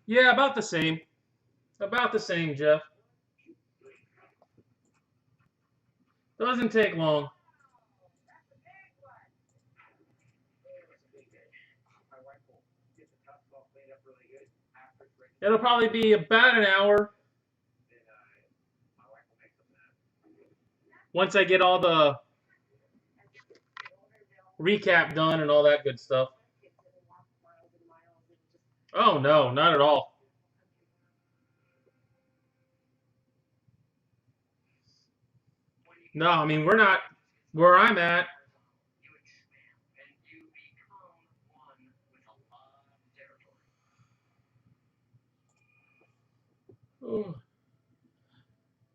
Yeah, about the same. About the same, Jeff. Doesn't take long. It'll probably be about an hour once I get all the recap done and all that good stuff. Oh, no, not at all. No, I mean, we're not where I'm at.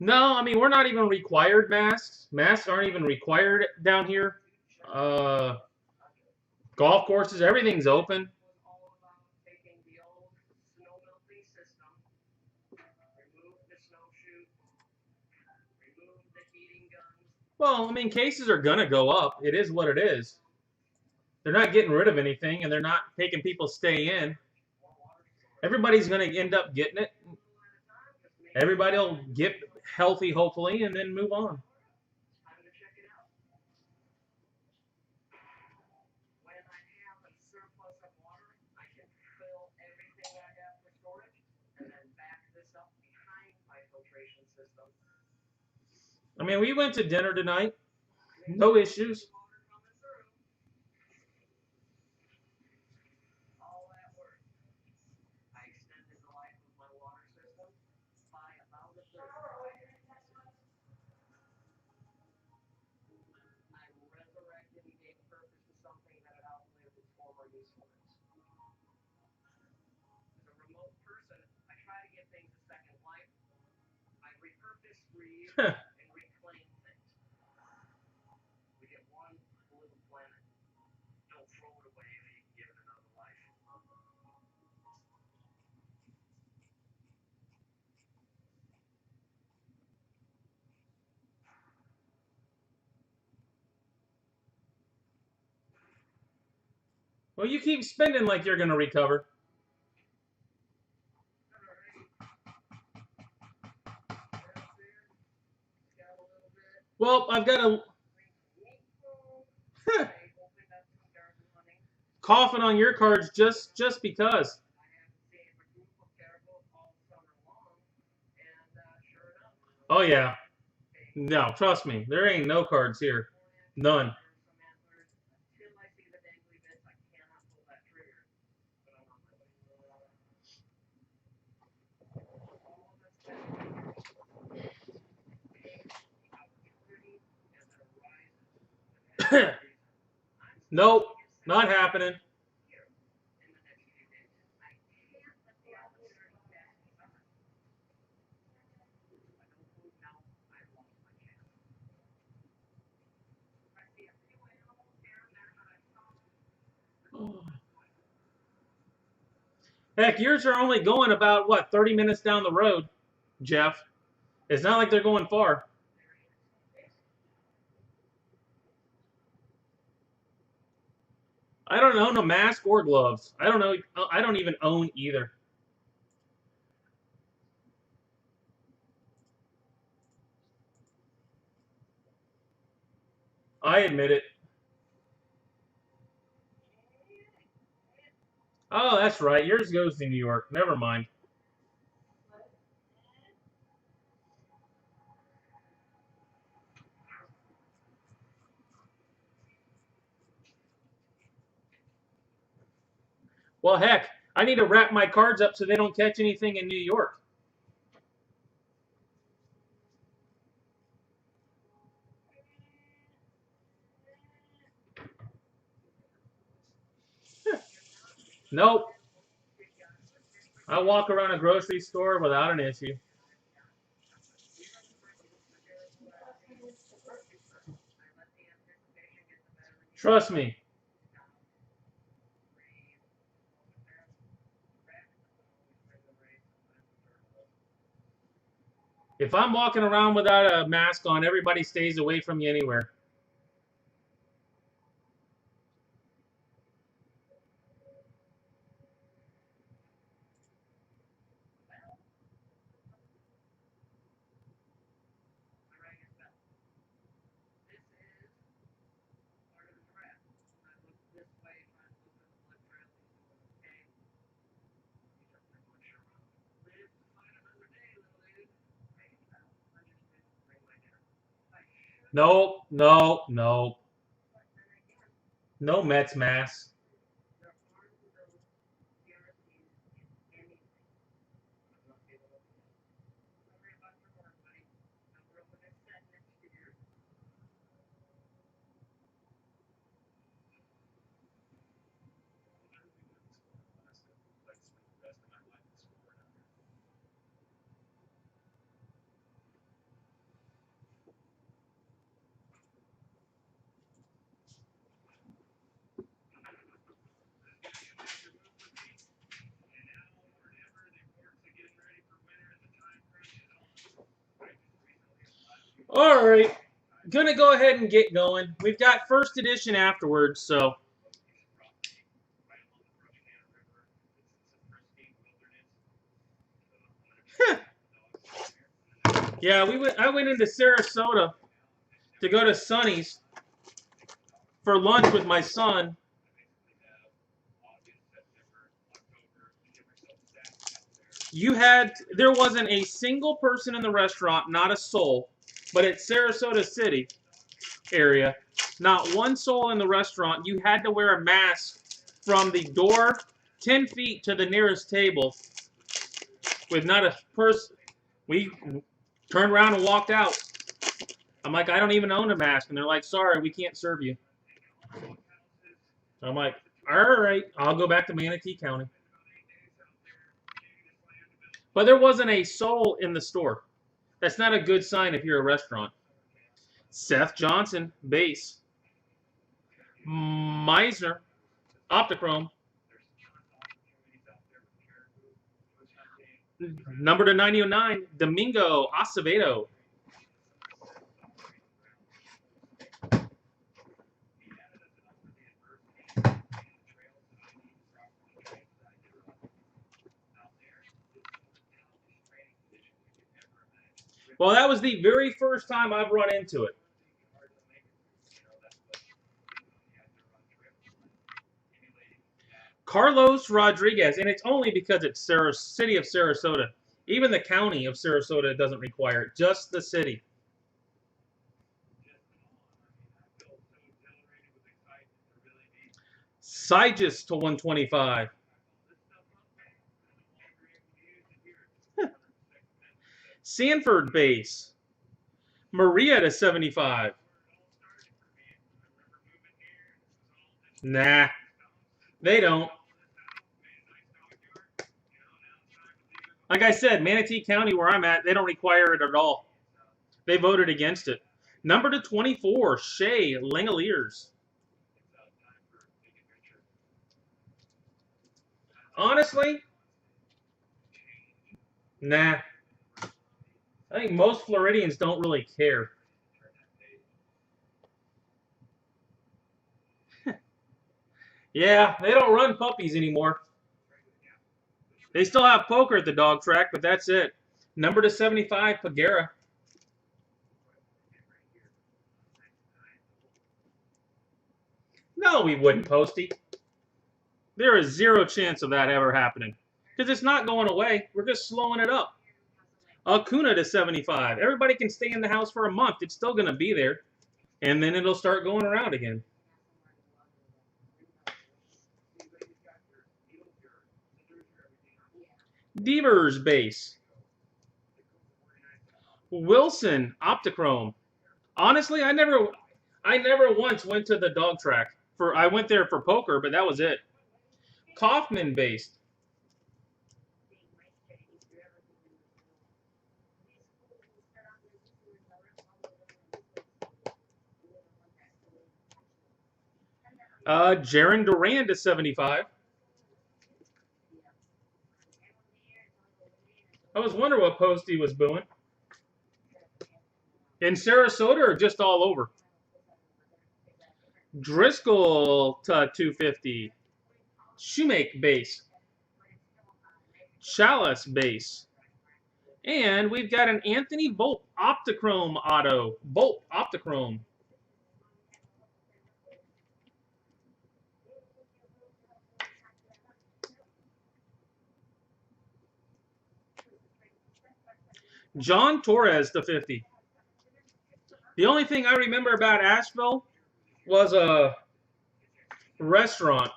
No, I mean, we're not even required masks. Masks aren't even required down here. Uh, Golf courses, everything's open. Well, I mean, cases are going to go up. It is what it is. They're not getting rid of anything, and they're not making people stay in. Everybody's going to end up getting it. Everybody will get healthy, hopefully, and then move on. I mean, we went to dinner tonight. No issues. Well, you keep spending like you're going to recover. Well, I've got a coughing on your cards just because. Oh yeah. No, trust me. There ain't no cards here. None. Nope. Not happening. Heck, yours are only going about, what, 30 minutes down the road, Jeff. It's not like they're going far. I don't own a mask or gloves. I don't know. I don't even own either. I admit it. Oh, that's right. Yours goes to New York. Never mind. Well, heck, I need to wrap my cards up so they don't catch anything in New York. Nope. I walk around a grocery store without an issue. Trust me. If I'm walking around without a mask on, everybody stays away from me anywhere. Nope, nope, nope. No Mets mask. All right. Gonna go ahead and get going. We've got first edition afterwards, so. Yeah, I went into Sarasota to go to Sonny's for lunch with my son. There wasn't a single person in the restaurant, not a soul, but at Sarasota City area, not one soul in the restaurant. You had to wear a mask from the door 10 feet to the nearest table with not a person. We turned around and walked out. I'm like, I don't even own a mask. And they're like, sorry, we can't serve you. I'm like, all right, I'll go back to Manatee County. But there wasn't a soul in the store. That's not a good sign if you're a restaurant. Seth Johnson, base. Meisner, Optichrome. Number to 909, Domingo Acevedo. Well, that was the very first time I've run into it. Carlos Rodriguez, and it's only because it's city of Sarasota. Even the county of Sarasota doesn't require it, just the city. Sigis to 125. Sanford base. Maria to 75. Nah, they don't. Like I said, Manatee County, where I'm at, they don't require it at all. They voted against it. Number to 24, Shea Langoliers. Honestly, nah. I think most Floridians don't really care. Yeah, they don't run puppies anymore. They still have poker at the dog track, but that's it. Number to 75, Pagera. No, we wouldn't, Posty. There is zero chance of that ever happening. Because it's not going away. We're just slowing it up. Acuna to 75. Everybody can stay in the house for a month. It's still going to be there. And then it'll start going around again. Devers base. Wilson Optichrome. Honestly, I never once went to the dog track. I went there for poker, but that was it. Kaufman based. Jaron Duran to 75. I was wondering what post he was booing. In Sarasota or just all over? Driscoll to 250. Shoemake base. Chalice base. And we've got an Anthony Volpe Optichrome auto. Volpe Optichrome. John Torres to 50. The only thing I remember about Asheville was a restaurant.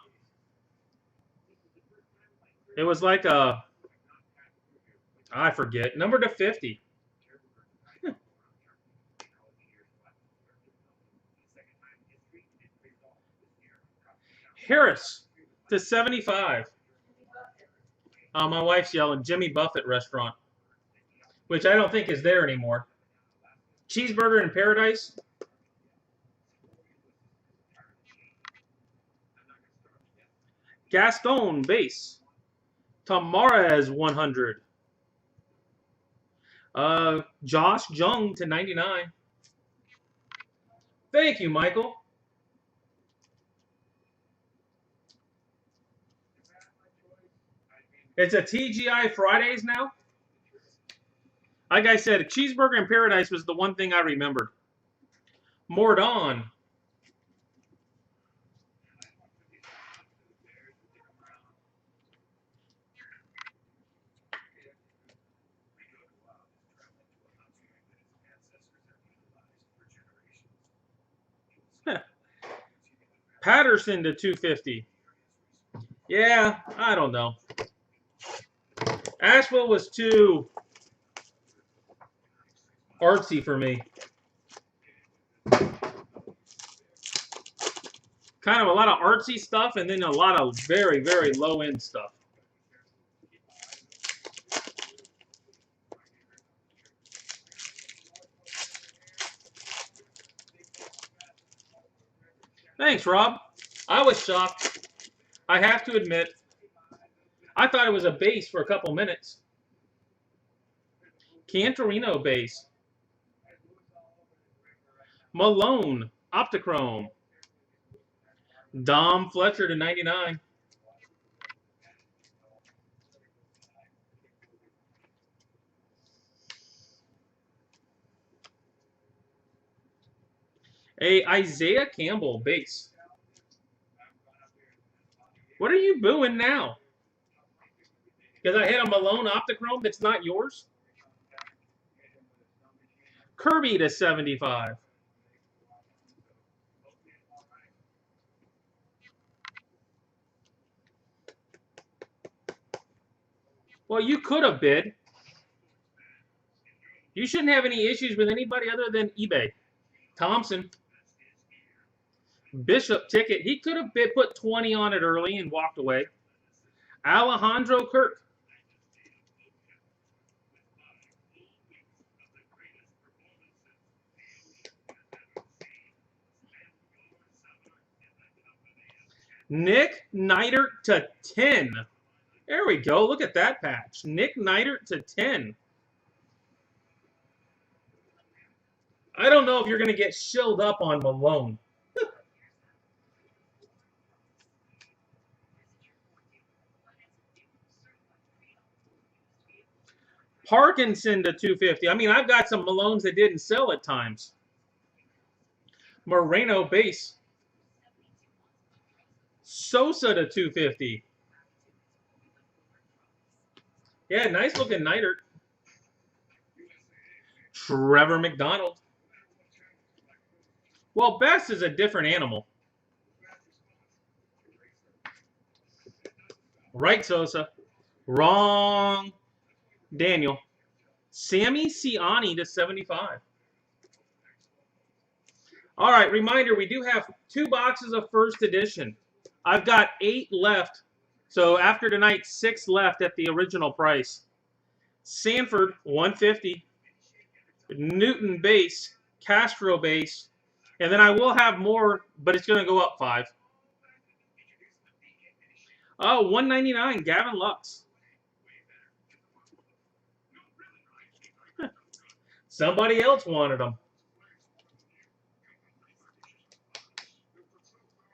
It was like I forget, number to 50. Harris to 75. My wife's yelling Jimmy Buffett restaurant, which I don't think is there anymore. Cheeseburger in Paradise. Gaston base. Tamarez 100. Josh Jung to 99. Thank you, Michael. It's a TGI Fridays now. Like I said, Cheeseburger in Paradise was the one thing I remembered. Mordon. Patterson to 250. Yeah, I don't know. Asheville was too artsy for me. Kind of a lot of artsy stuff and then a lot of very, very low-end stuff. Thanks, Rob. I was shocked. I have to admit, I thought it was a base for a couple minutes. Cantorino base. Malone Optichrome. Dom Fletcher to 99. A Isaiah Campbell base. What are you booing now? Because I hit a Malone Optichrome that's not yours? Kirby to 75. Well, you could have bid. You shouldn't have any issues with anybody other than eBay. Thompson. Bishop ticket. He could have put 20 on it early and walked away. Alejandro Kirk. Nick Neidert to 10. There we go. Look at that patch. Nick Neidert to 10. I don't know if you're going to get shilled up on Malone. Parkinson to 250. I mean, I've got some Malones that didn't sell at times. Moreno base. Sosa to 250. Yeah, nice looking Neidert. Trevor McDonald. Well, Best is a different animal. Right, Sosa. Wrong, Daniel. Sammy Ciani to 75. All right, reminder, we do have 2 boxes of first edition. I've got 8 left. So after tonight, 6 left at the original price. Sanford, 150. Newton base. Castro base. And then I will have more, but it's going to go up 5. Oh, 199, Gavin Lux. Somebody else wanted them.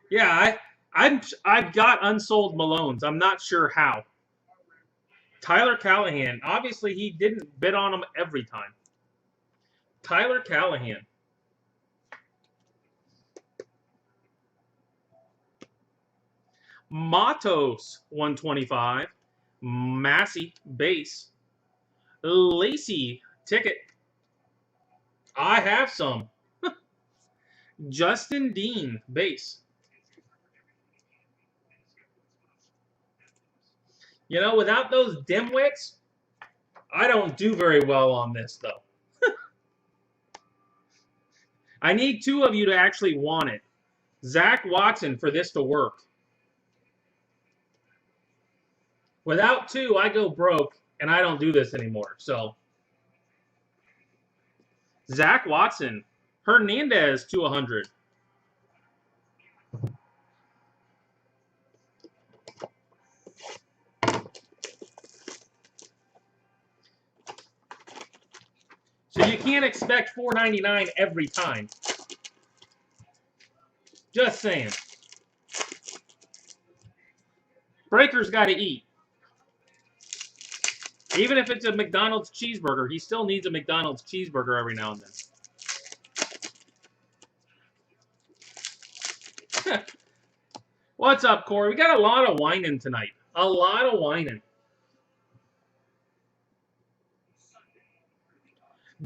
Yeah, I've got unsold Malones. I'm not sure how. Tyler Callahan. Obviously, he didn't bid on them every time. Tyler Callahan. Matos, 125. Massey, base. Lacey, ticket. I have some. Justin Dean, base. You know, without those dimwits, I don't do very well on this, though. I need 2 of you to actually want it. Zach Watson for this to work. Without 2, I go broke, and I don't do this anymore. So, Zach Watson. Hernandez to 100. So you can't expect $4.99 every time. Just saying. Breaker's got to eat. Even if it's a McDonald's cheeseburger, he still needs a McDonald's cheeseburger every now and then. What's up, Corey? We got a lot of whining tonight. A lot of whining.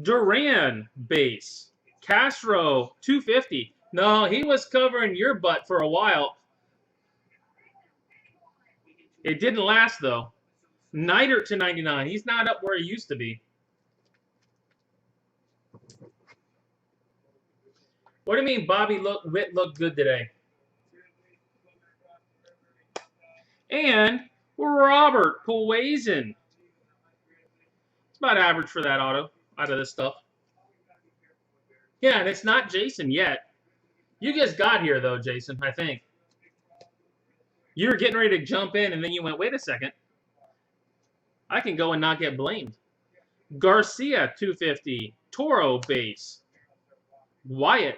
Duran base. Castro 250. No, he was covering your butt for a while. It didn't last, though. Neidert to 99. He's not up where he used to be. What do you mean Bobby Witt looked good today? And Robert Puason. It's about average for that auto out of this stuff. Yeah, and it's not Jason yet. You just got here, though, Jason, I think. You were getting ready to jump in, and then you went, wait a second. I can go and not get blamed. Garcia, 250. Toro base. Wyatt,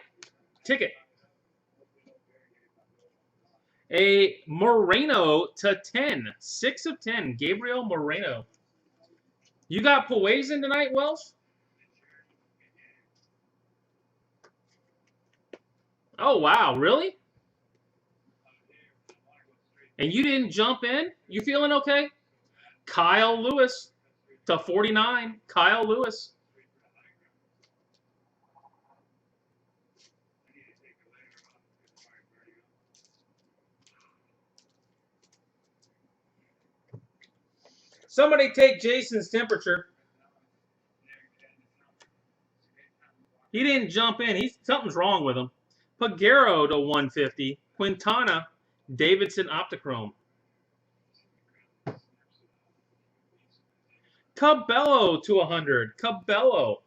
ticket. A Moreno to 10. 6 of 10. Gabriel Moreno. You got Puason tonight, Welsh? Oh, wow. Really? And you didn't jump in? You feeling okay? Kyle Lewis to 49. Kyle Lewis. Somebody take Jason's temperature. He didn't jump in. Something's wrong with him. Pagero to 150. Quintana, Davidson Optichrome. Cabello to 100. Cabello.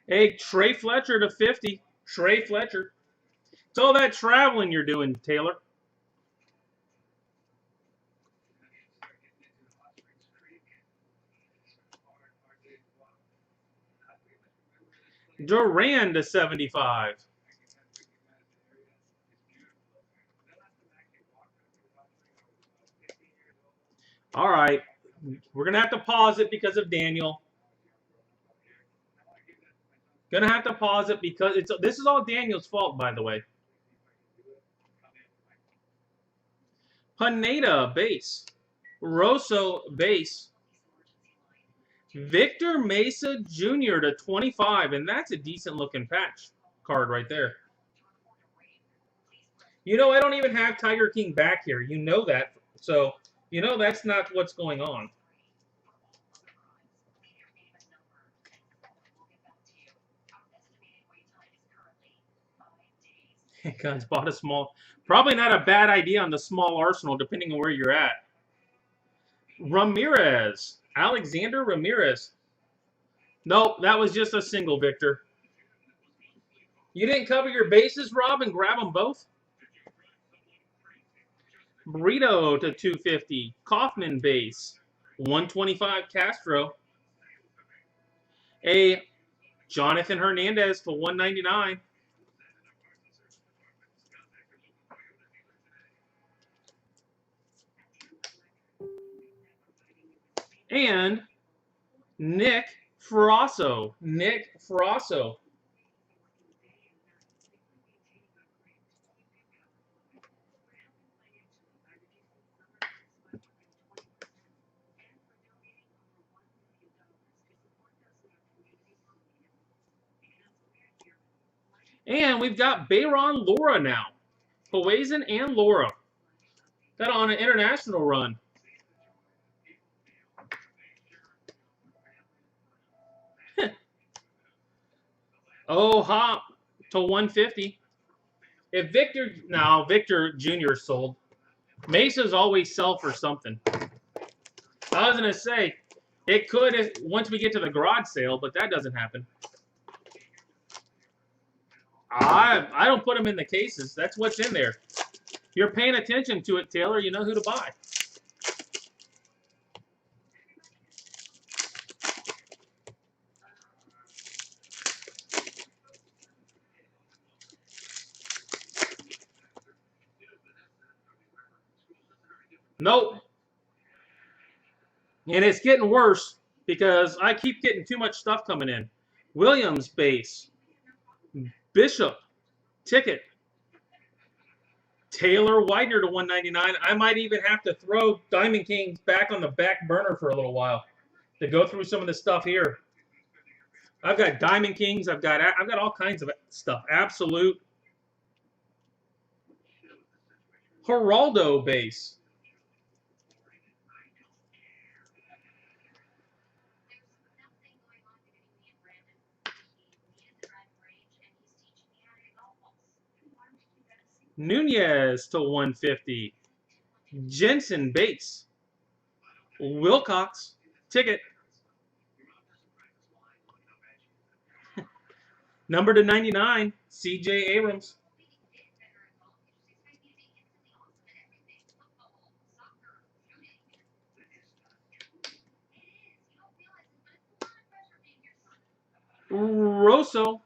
Hey, Trey Fletcher to 50. Trey Fletcher. It's all that traveling you're doing, Taylor. Duran to 75. All right. We're going to have to pause it because of Daniel. Going to have to pause it because this is all Daniel's fault, by the way. Pineda, base. Rosso, base. Victor Mesa Jr. to 25, and that's a decent looking patch card right there. You know, I don't even have Tiger King back here. You know that. So, you know that's not what's going on. Guys bought a small. Probably not a bad idea on the small arsenal, depending on where you're at. Ramirez. Alexander Ramirez. Nope, that was just a single, Victor. You didn't cover your bases, Rob, and grab them both? Burrito to 250. Kaufman base. 125 Castro. A Jonathan Hernandez to 199. And Nick Frasso. Nick Frasso. And we've got Bayron Lora now. Poison and Lora. Got on an international run. Oh, hop to 150. If Victor Jr. sold. Mesa's always sell for something. I was going to say, it could once we get to the garage sale, but that doesn't happen. I don't put them in the cases. That's what's in there. You're paying attention to it, Taylor. You know who to buy. Nope. And it's getting worse because I keep getting too much stuff coming in. Williams base. Bishop. Ticket. Taylor Widener to 199. I might even have to throw Diamond Kings back on the back burner for a little while to go through some of the stuff here. I've got Diamond Kings. I've got all kinds of stuff. Absolute. Geraldo base. Nunez to 150. Jensen base. Wilcox ticket. Number to 99, C.J. Abrams. Rosso.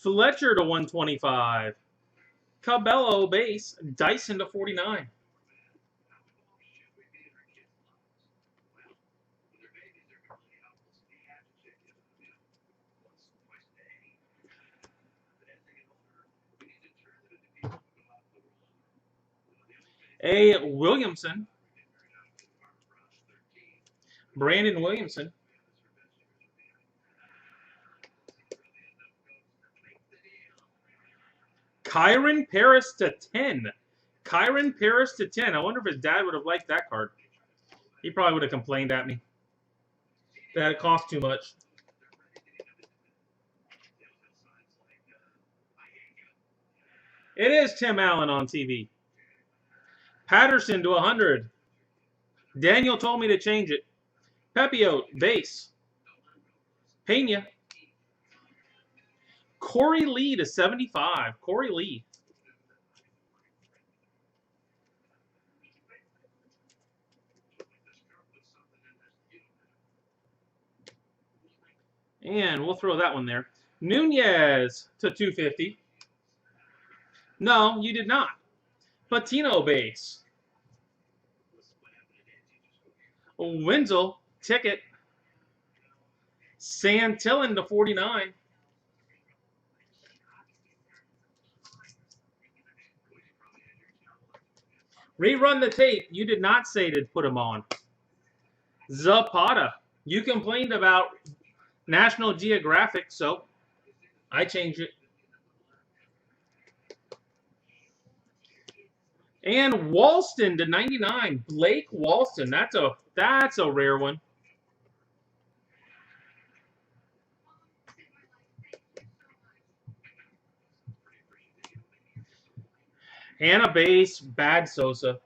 Fletcher to 125. Cabello base. Dyson to 49. A. Williamson. Brandon Williamson. Kyron Paris to 10. Kyron Paris to 10. I wonder if his dad would have liked that card. He probably would have complained at me that it cost too much. It is Tim Allen on TV. Patterson to 100. Daniel told me to change it. Pepio, base. Pena. Corey Lee to 75. Corey Lee. And we'll throw that one there. Nunez to 250. No, you did not. Patino base. Wenzel ticket. Santillan to 49. Rerun the tape. You did not say to put him on. Zapata. You complained about National Geographic, so I changed it. And Walston to 99. Blake Walston. That's a rare one. Hannah base, bad Sosa.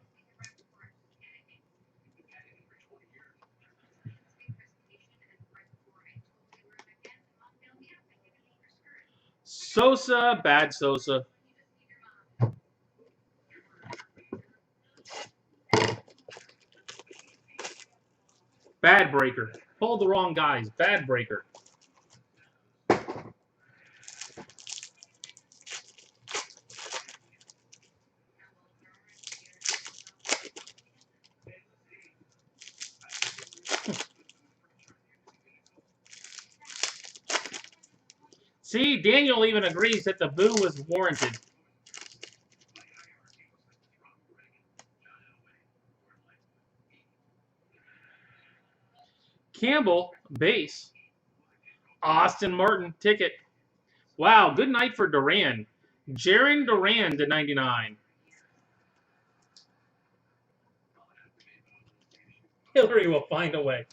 Sosa, bad Sosa. Bad breaker. Pulled the wrong guys. Bad breaker. See, Daniel even agrees that the boo was warranted. Campbell, base. Austin Martin, ticket. Wow, good night for Duran. Jaron Duran to 99. Hillary will find a way.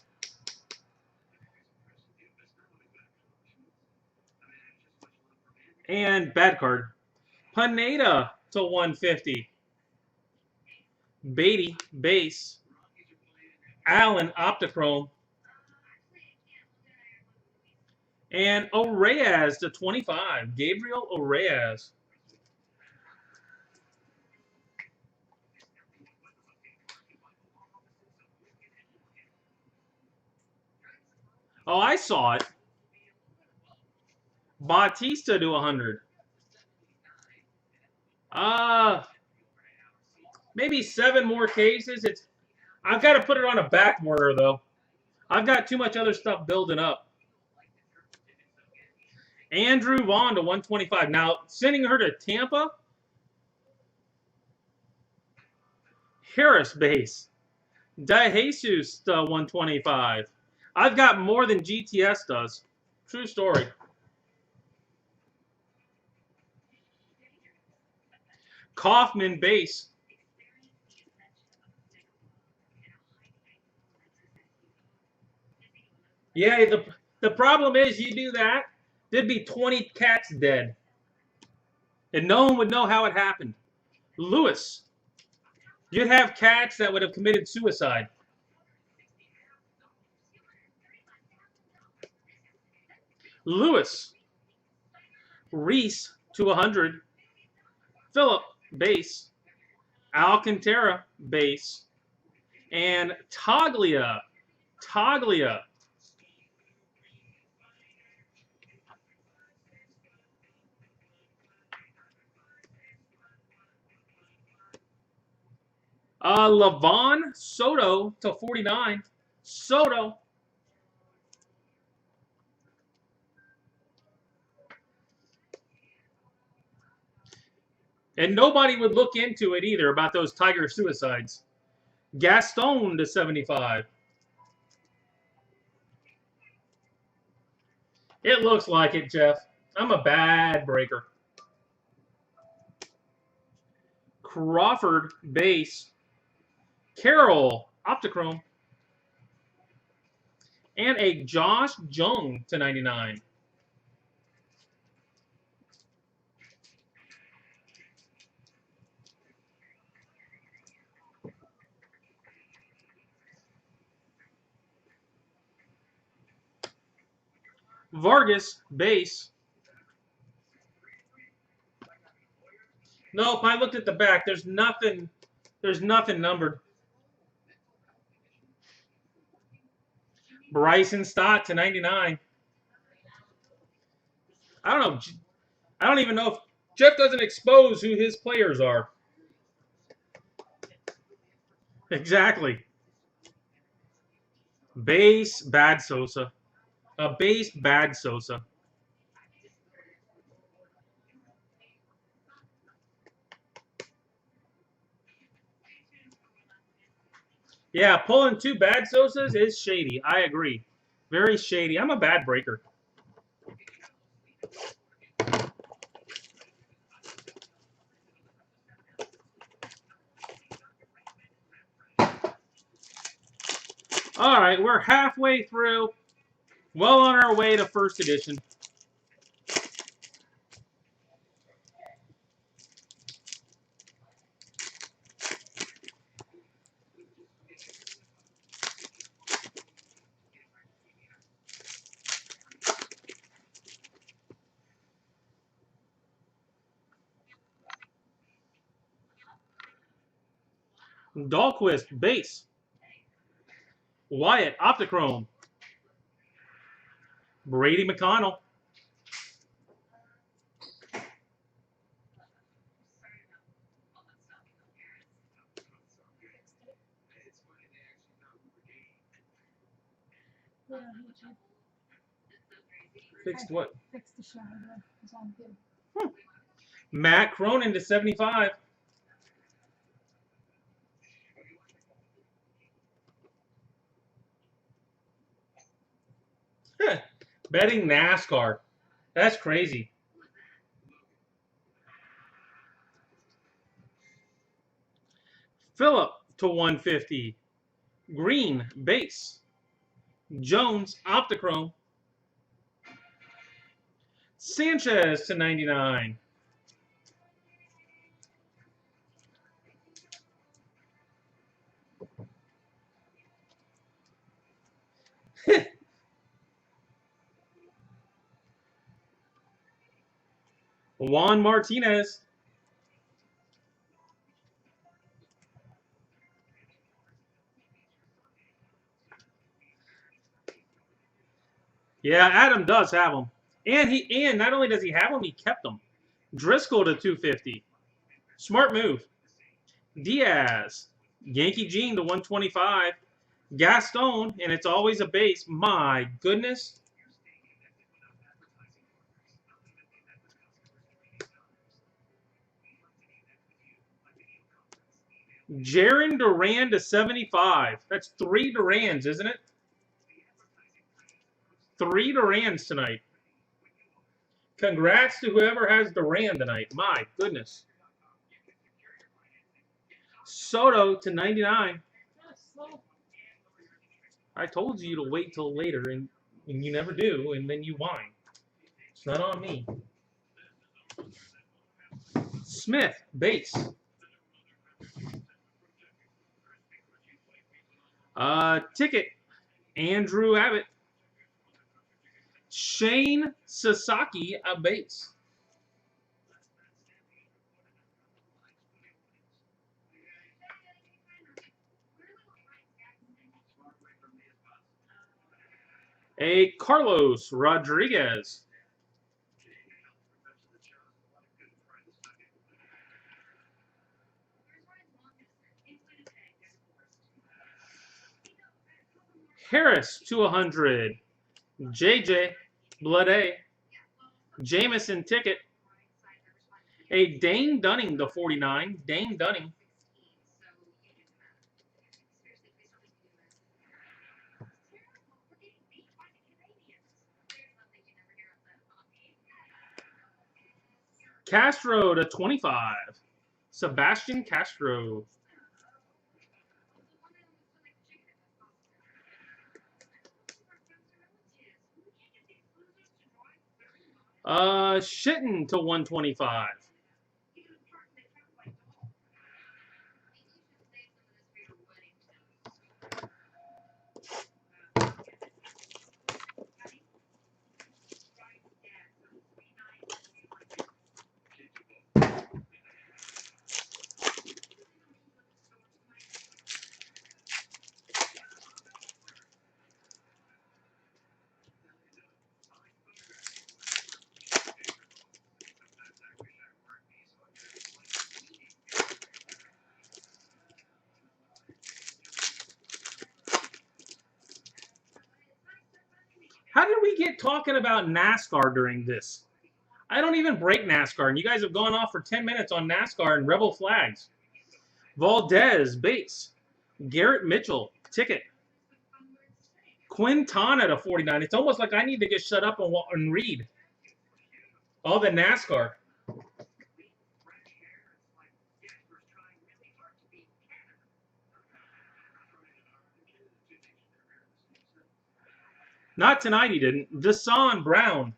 And bad card. Pineda to 150. Beatty, base. Allen, Optichrome. And Oreyes to 25. Gabriel Oreyes. Oh, I saw it. Bautista to 100. Maybe 7 more cases. I've got to put it on a back burner, though. I've got too much other stuff building up. Andrew Vaughn to 125. Now, sending her to Tampa. Harris base. DeJesus to 125. I've got more than GTS does. True story. Kaufman base. Yeah, the problem is you do that, there'd be 20 cats dead. And no one would know how it happened. Lewis. You'd have cats that would have committed suicide. Lewis. Reese to 100. Phillip, base. Alcantara, base. And Toglia. Toglia. Lavon Soto to 49. Soto. And nobody would look into it either about those Tiger suicides. Gaston to 75. It looks like it, Jeff. I'm a bad breaker. Crawford, base. Carroll, Optichrome. And a Josh Jung to 99. Vargas, base. Nope, I looked at the back. There's nothing numbered. Bryson Stott to 99. I don't know. I don't even know if Jeff doesn't expose who his players are. Exactly. Base bad Sosa. A base bad Sosa. Yeah, pulling 2 bad Sosas is shady. I agree. Very shady. I'm a bad breaker. All right, we're halfway through. Well on our way to first edition. Dahlquist, base. Wyatt, Optichrome. Brady McConnell. Fixed what? Fixed the shower. It was all good. Matt Cronin to 75. Betting NASCAR. That's crazy. Phillip to 150. Green, base. Jones, Optichrome. Sanchez to 99. Juan Martinez. Yeah, Adam does have them. And not only does he have them, he kept them. Driscoll to 250. Smart move. Diaz. Yankee Gene to 125. Gaston, and it's always a base. My goodness. Jaron Duran to 75. That's 3 Durans, isn't it? 3 Durans tonight. Congrats to whoever has Duran tonight. My goodness. Soto to 99. I told you to wait till later, and you never do, and then you whine. It's not on me. Smith, base. Ticket, Andrew Abbott. Shane Sasaki, a base. A Carlos Rodriguez. Harris to 100. JJ Blade. Jameson ticket. A Dane Dunning to 49. Dane Dunning. Castro to 25. Sebastian Castro. Shitten to 125. get talking about NASCAR during this? I don't even break NASCAR, and you guys have gone off for 10 minutes on NASCAR and Rebel flags. Valdez, base. Garrett Mitchell, ticket. Quintana to 49. It's almost like I need to get shut up and read all the NASCAR. Not tonight, he didn't. Desan Brown.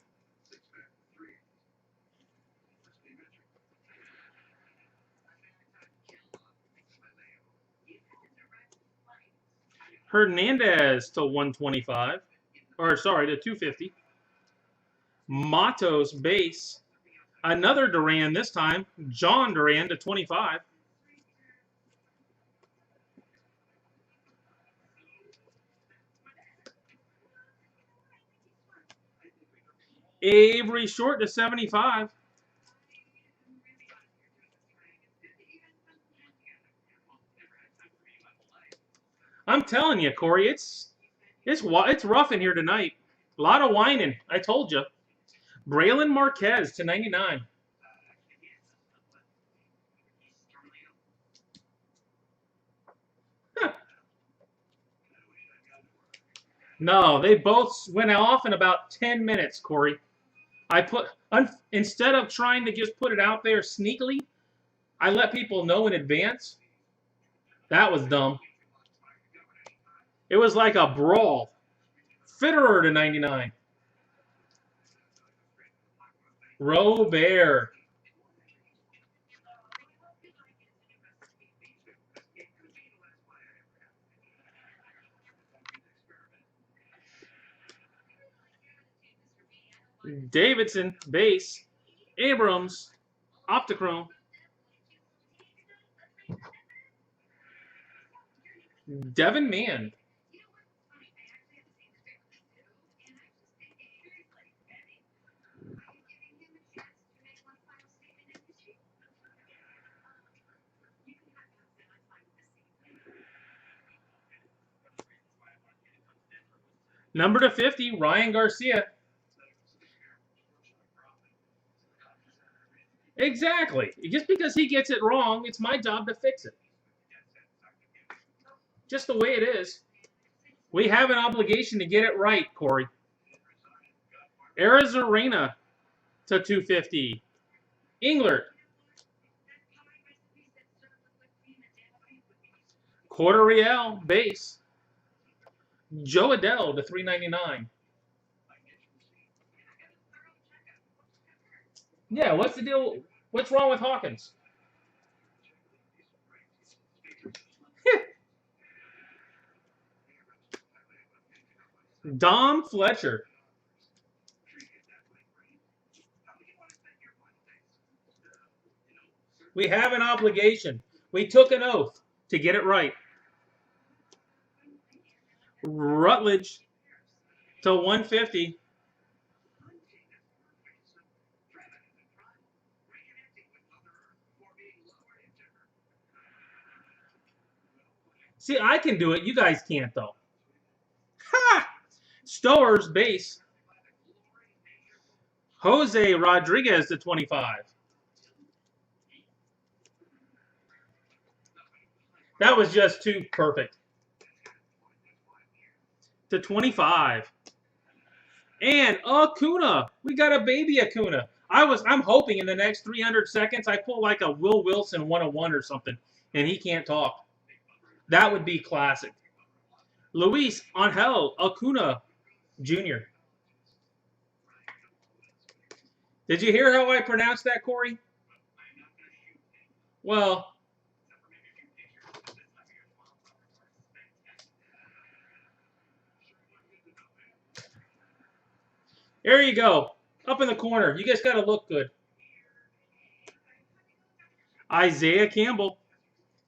Hernandez to 125. Or, sorry, to 250. Matos base. Another Duran this time. John Duran to 25. Avery Short to 75. I'm telling you, Corey, it's rough in here tonight. A lot of whining. I told you. Braylon Marquez to 99. Huh. No, they both went off in about 10 minutes, Corey. Instead of trying to just put it out there sneakily, I let people know in advance. That was dumb. It was like a brawl. Fitterer to 99. Robert. Davidson, base. Abrams, Optichrome. Devin Mann. Number to 50, Ryan Garcia. Exactly. Just because he gets it wrong, it's my job to fix it. Just the way it is. We have an obligation to get it right, Corey. Arizarena to 250. Englert. Corderiel, base. Joe Adell to 399. Yeah, what's the deal? What's wrong with Hawkins? Dom Fletcher. We have an obligation. We took an oath to get it right. Rutledge to 150. See, I can do it. You guys can't, though. Ha! Stowers, base. Jose Rodriguez to 25. That was just too perfect. To 25. And Acuna. We got a baby Acuna. I'm hoping in the next 300 seconds I pull like a Will Wilson 101 or something, and he can't talk. That would be classic. Luis Angel Acuna Jr. Did you hear how I pronounced that, Corey? Well, there you go. Up in the corner. You guys got to look good. Isaiah Campbell.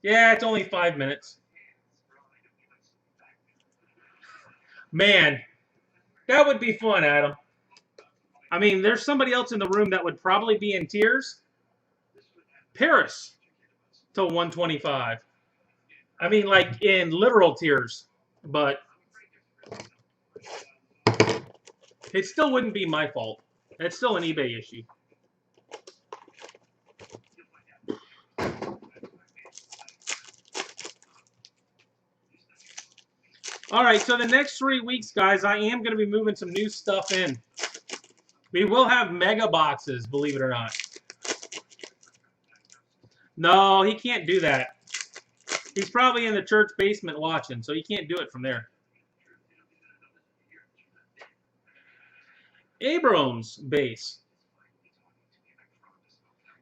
Yeah, it's only 5 minutes. Man, that would be fun, Adam. I mean, there's somebody else in the room that would probably be in tears. Paris to 125. I mean, like in literal tears. But It still wouldn't be my fault. It's still an eBay issue. All right, so the next 3 weeks, guys, I am going to be moving some new stuff in. We will have mega boxes, believe it or not. No, he can't do that. He's probably in the church basement watching, so he can't do it from there. Abrams base.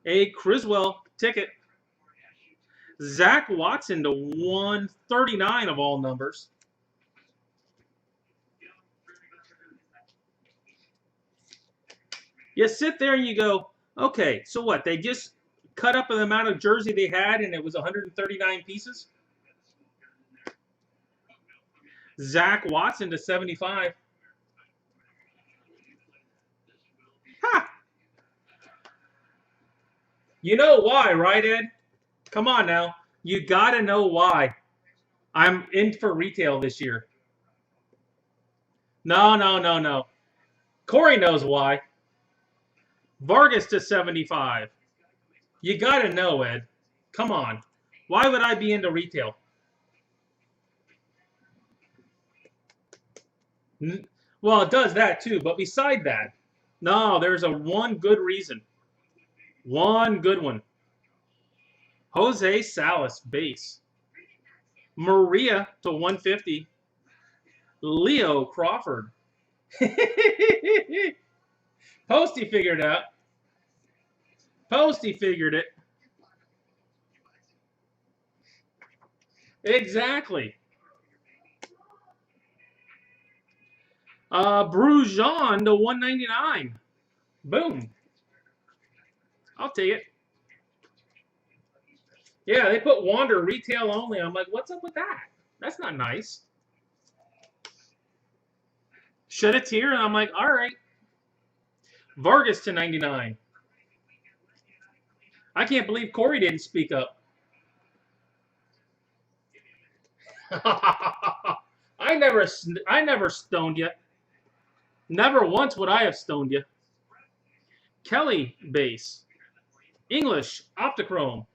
A Criswell ticket. Zach Watson to 139 of all numbers. You sit there and you go, okay, so what? They just cut up the amount of jersey they had and it was 139 pieces? Zach Watson to 75. Ha! You know why, right, Ed? Come on now. You got to know why I'm in for retail this year. No. Corey knows why. Vargas to 75. You got to know, Ed. Come on. Why would I be into retail? Well, it does that too, but beside that, no, there's one good reason. One good one. Jose Salas, base. Maria to 150. Leo Crawford. Posty figured it out. Posty figured it. Exactly. Brujon to 199. Boom. I'll take it. Yeah, they put Wander retail only. I'm like, what's up with that? That's not nice. Shed a tear, and I'm like, all right. Vargas to 99. I can't believe Corey didn't speak up. I never stoned you. Never once would I have stoned you. Kelly base. English Optichrome.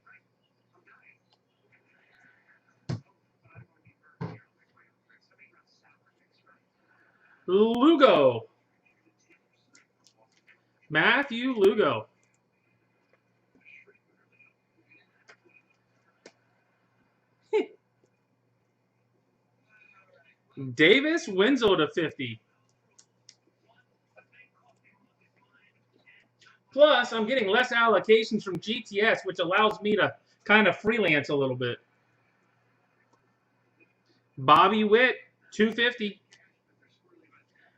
Lugo. Matthew Lugo. Davis Winslow to 50. Plus, I'm getting less allocations from GTS, which allows me to kind of freelance a little bit. Bobby Witt, 250.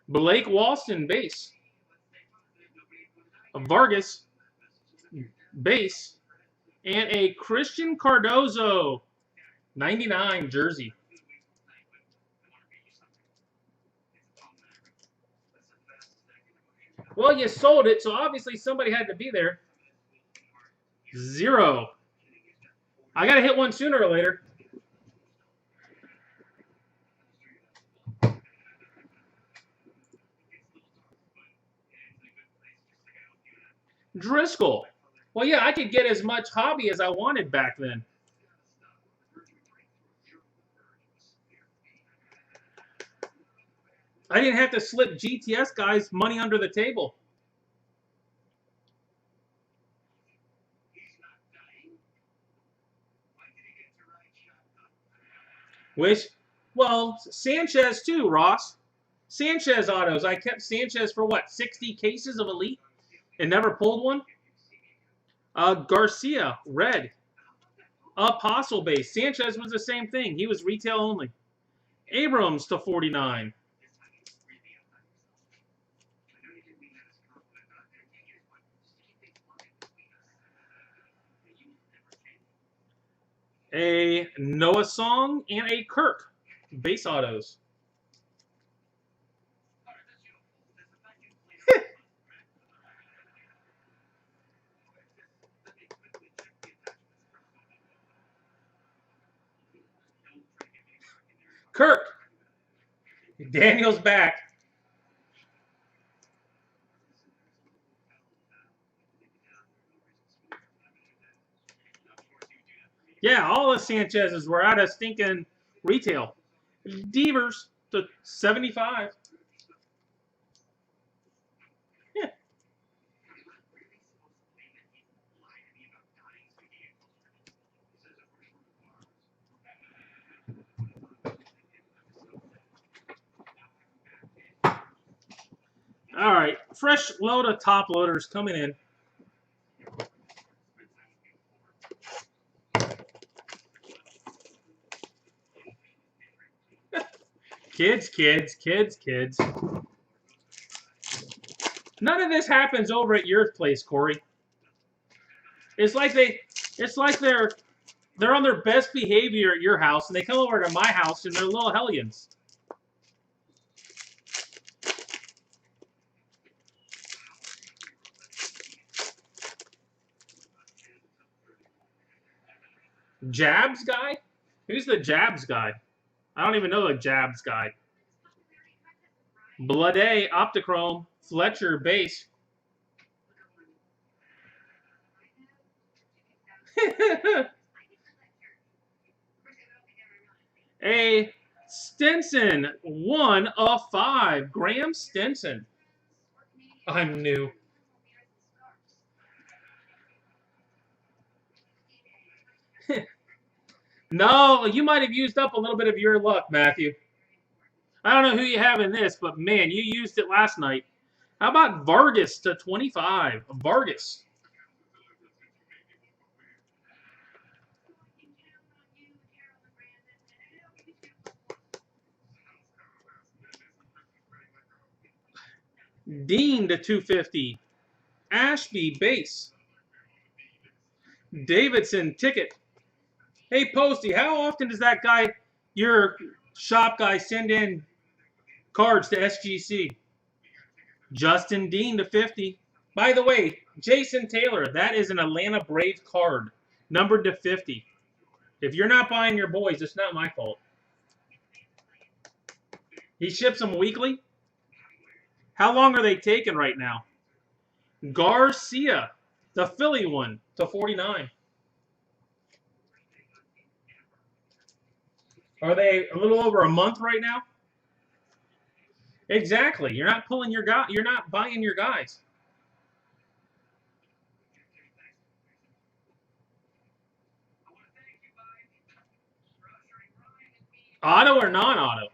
Blake Walston, base. Vargas, base. And a Christian Cardozo, 99 jersey. Well, you sold it, so obviously somebody had to be there. 0. I got to hit one sooner or later. Driscoll. Well, yeah, I could get as much hobby as I wanted back then. I didn't have to slip GTS guys money under the table. Well, Sanchez too, Ross. Sanchez autos. I kept Sanchez for what, 60 cases of Elite and never pulled one? Garcia, red. Apostle base. Sanchez was the same thing. He was retail only. Abrams to 49. A Noah Song and a Kirk base autos. Kirk. Daniel's back. Yeah, all the Sanchez's were out of stinking retail. Devers to 75. Yeah. All right, fresh load of top loaders coming in. Kids, kids, kids, kids. None of this happens over at your place, Corey. It's like they're on their best behavior at your house, and they come over to my house and they're little hellions. Jabs guy? Who's the Jabs guy? I don't even know the Jabs guy. Blade, Optichrome, Fletcher, base. A Stinson, 1 of 5. Graham Stinson. I'm new. No, you might have used up a little bit of your luck, Matthew. I don't know who you have in this, but man, you used it last night. How about Vargas to 25? Vargas. Dean to 250. Ashby base. Davidson ticket. Hey Posty, how often does that guy, your shop guy, send in cards to SGC? Justin Dean to 50. By the way, Jason Taylor, that is an Atlanta Braves card, numbered to 50. If you're not buying your boys, it's not my fault. He ships them weekly. How long are they taking right now? Garcia, the Philly one, to 49. Are they a little over a month right now? Exactly. You're not pulling your guy. You're not buying your guys. Auto or non-auto?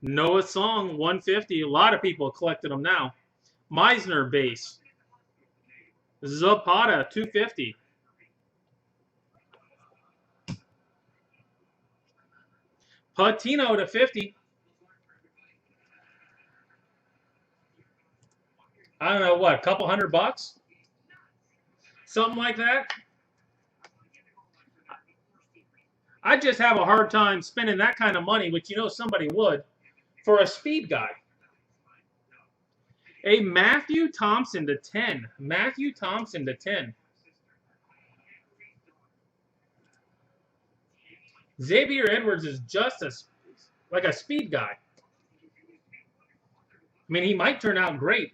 Noah Song, 150. A lot of people collected them now. Meisner base. Zapata, 250. Patino to 50. I don't know what, a couple $100? Something like that. I just have a hard time spending that kind of money, which you know somebody would, for a speed guy. A Matthew Thompson to 10. Matthew Thompson to 10. Xavier Edwards is just like a speed guy. I mean, he might turn out great.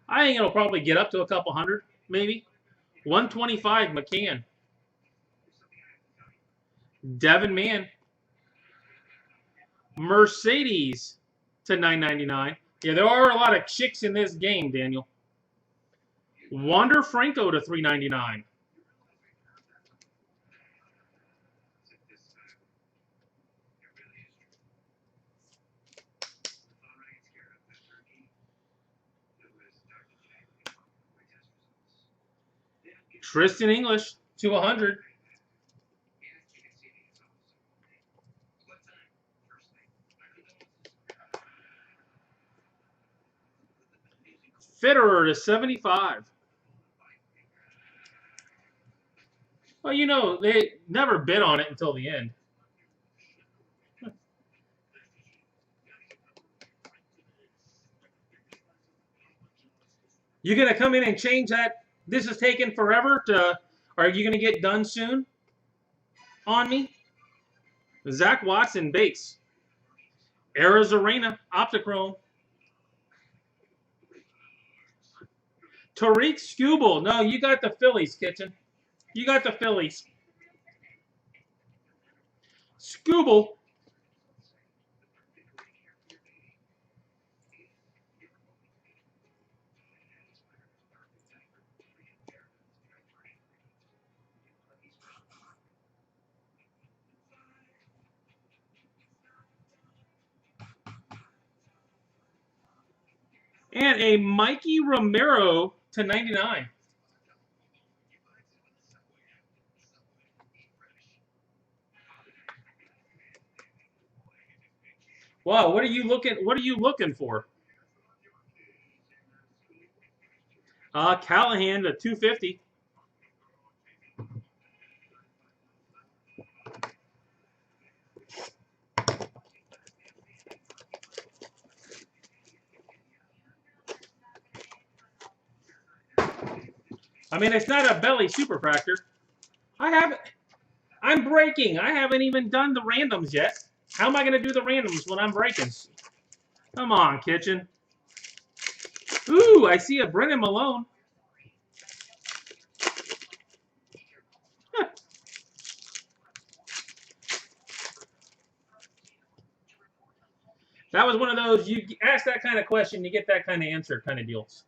I think it'll probably get up to a couple hundred, maybe. 125 McCann. Devin Mann. Mercedes to 999. Yeah, there are a lot of chicks in this game, Daniel. Wander Franco to 399. Tristan English to 100. Fitterer to 75. Well, you know, they never bid on it until the end. You going to come in and change that? This is taking forever to, are you going to get done soon on me? Zach Watson base. Arizona Optichrome. Tariq Skubal. No, you got the Phillies, Kitchen. You got the Phillies. Skubal. And a Mikey Romero /99. Wow, what are you looking for? Callahan /250. I mean, it's not a belly superfractor. I'm breaking. I haven't even done the randoms yet. How am I going to do the randoms when I'm breaking? Come on, Kitchen. Ooh, I see a Brennan Malone. Huh. That was one of those, you ask that kind of question, you get that kind of answer kind of deals.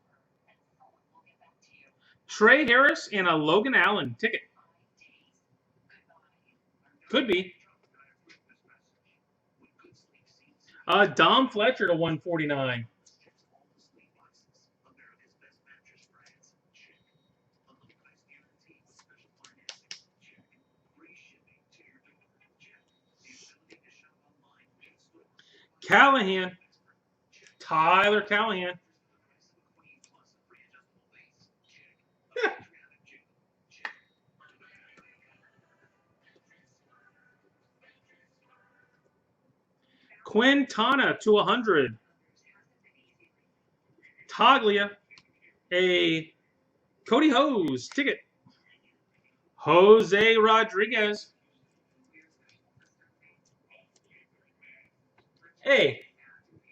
Trey Harris and a Logan Allen ticket. Could be. Dom Fletcher /149. Callahan. Tyler Callahan. Quintana /100. Toglia, a Cody Hose ticket. Jose Rodriguez. Hey,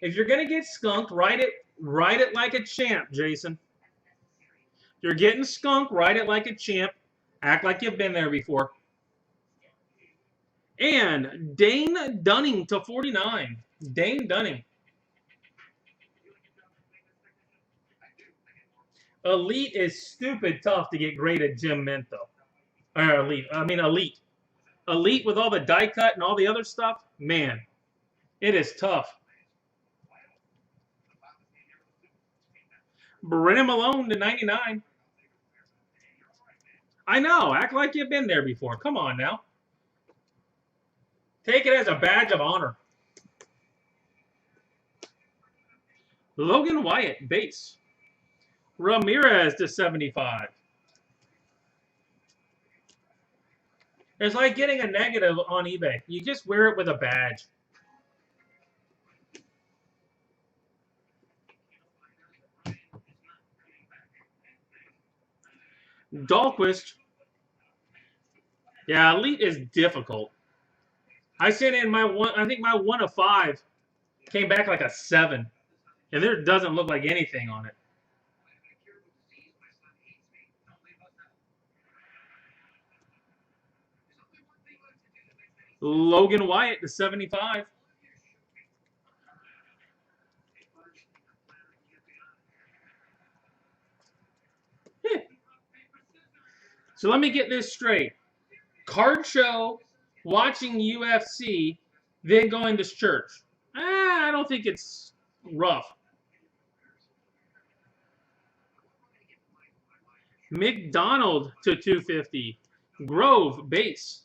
if you're gonna get skunked, write it like a champ, Jason. You're getting skunked, write it like a champ. Act like you've been there before. And Dane Dunning /49. Dane Dunning. Elite is stupid tough to get graded Jim Mento. Or Elite. I mean Elite. Elite with all the die cut and all the other stuff, man, it is tough. Brennan Malone /99. I know. Act like you've been there before. Come on now. Take it as a badge of honor. Logan Wyatt, base. Ramirez /75. It's like getting a negative on eBay. You just wear it with a badge. Dahlquist. Yeah, Elite is difficult. I sent in my one. I think my 1 of 5 came back like a 7, and there doesn't look like anything on it. Logan Wyatt /75. So let me get this straight. Card show, watching UFC, then going to church. I don't think it's rough. McDonald /250. Grove, base.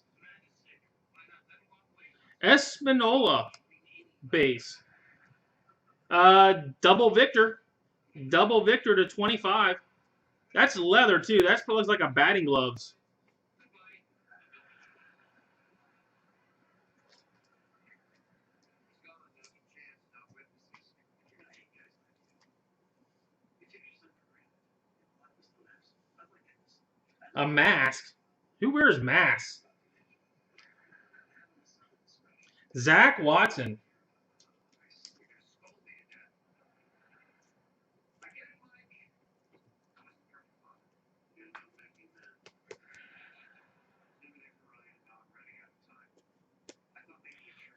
Espinola, base. Double Victor. Double Victor /25. That's leather, too. That looks like a batting gloves. A mask? Who wears masks? Zach Watson.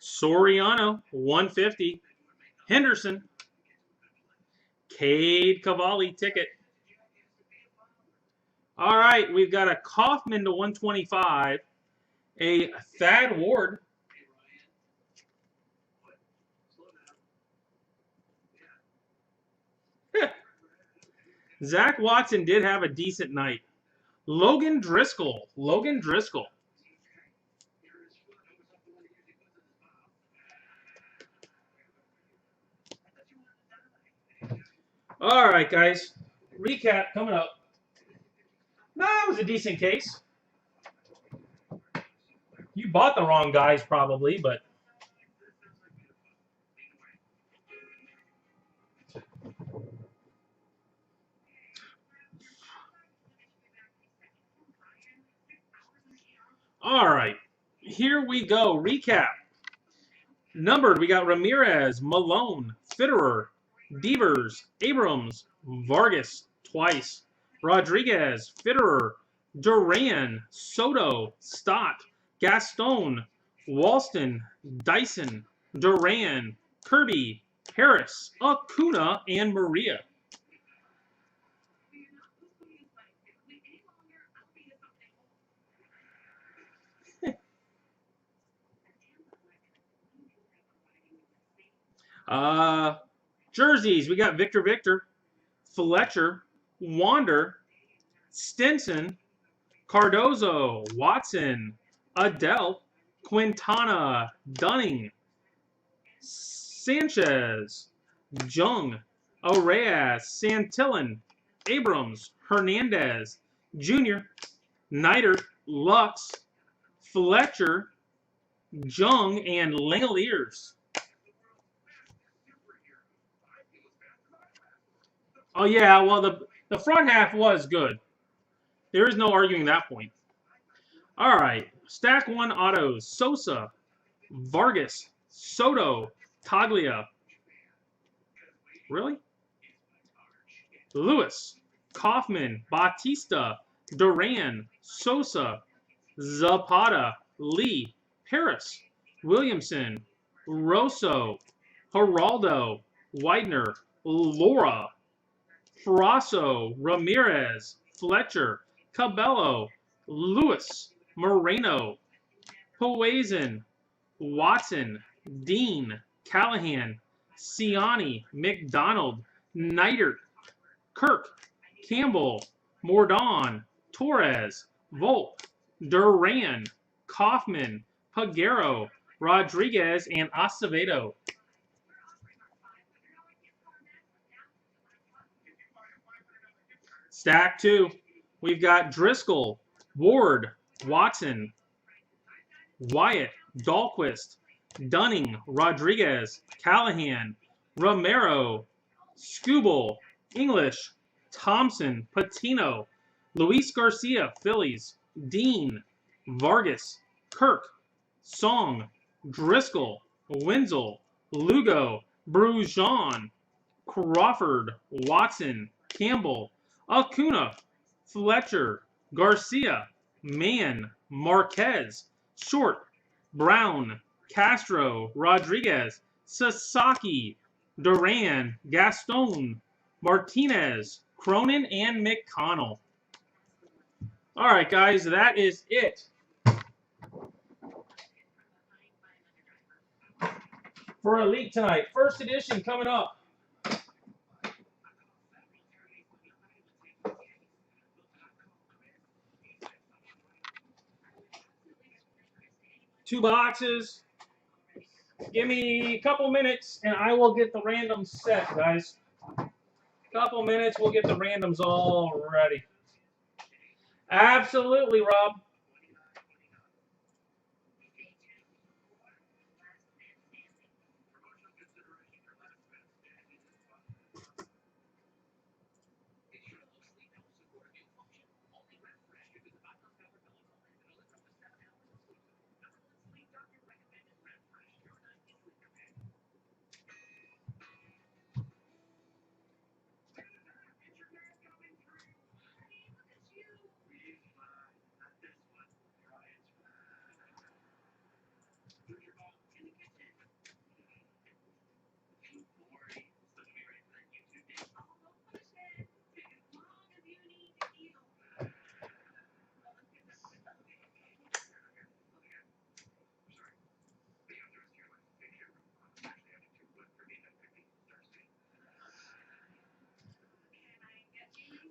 Soriano, 150. Henderson. Cade Cavalli ticket. All right, we've got a Kaufman to 125. A Thad Ward. Zach Watson did have a decent night. Logan Driscoll. Logan Driscoll. All right, guys. Recap coming up. That was a decent case. You bought the wrong guys probably, but all right. Here we go. Recap. Numbered, we got Ramirez, Malone, Fitterer, Devers, Abrams, Vargas twice, Rodriguez, Fitterer, Duran, Soto, Stott, Gaston, Walston, Dyson, Duran, Kirby, Harris, Acuna, and Maria. Jerseys, we got Victor, Fletcher, Wander, Stinson, Cardozo, Watson, Adele, Quintana, Dunning, Sanchez, Jung, Arraez, Santillan, Abrams, Hernandez, Jr., Neidert, Lux, Fletcher, Jung, and Langoliers. Oh, yeah, well, the front half was good. There is no arguing that point. All right, stack one autos. Sosa, Vargas, Soto, Taglia. Really? Lewis, Kaufman, Bautista, Duran, Sosa, Zapata, Lee, Harris, Williamson, Rosso, Geraldo, Widener, Laura, Frasso, Ramirez, Fletcher, Cabello, Lewis, Moreno, Poison, Watson, Dean, Callahan, Ciani, McDonald, Neidert, Kirk, Campbell, Mordon, Torres, Volp, Duran, Kaufman, Peguero, Rodriguez, and Acevedo. Stack two, we've got Driscoll, Ward, Watson, Wyatt, Dahlquist, Dunning, Rodriguez, Callahan, Romero, Skubal, English, Thompson, Patino, Luis Garcia, Phillies, Dean, Vargas, Kirk, Song, Driscoll, Wenzel, Lugo, Brujon, Crawford, Watson, Campbell, Acuna, Fletcher, Garcia, Mann, Marquez, Short, Brown, Castro, Rodriguez, Sasaki, Duran, Gaston, Martinez, Cronin, and McConnell. All right, guys, that is it for Elite tonight. First edition coming up. Two boxes. Give me a couple minutes, and I will get the randoms set, guys. Couple minutes, we'll get the randoms all ready. Absolutely, Rob.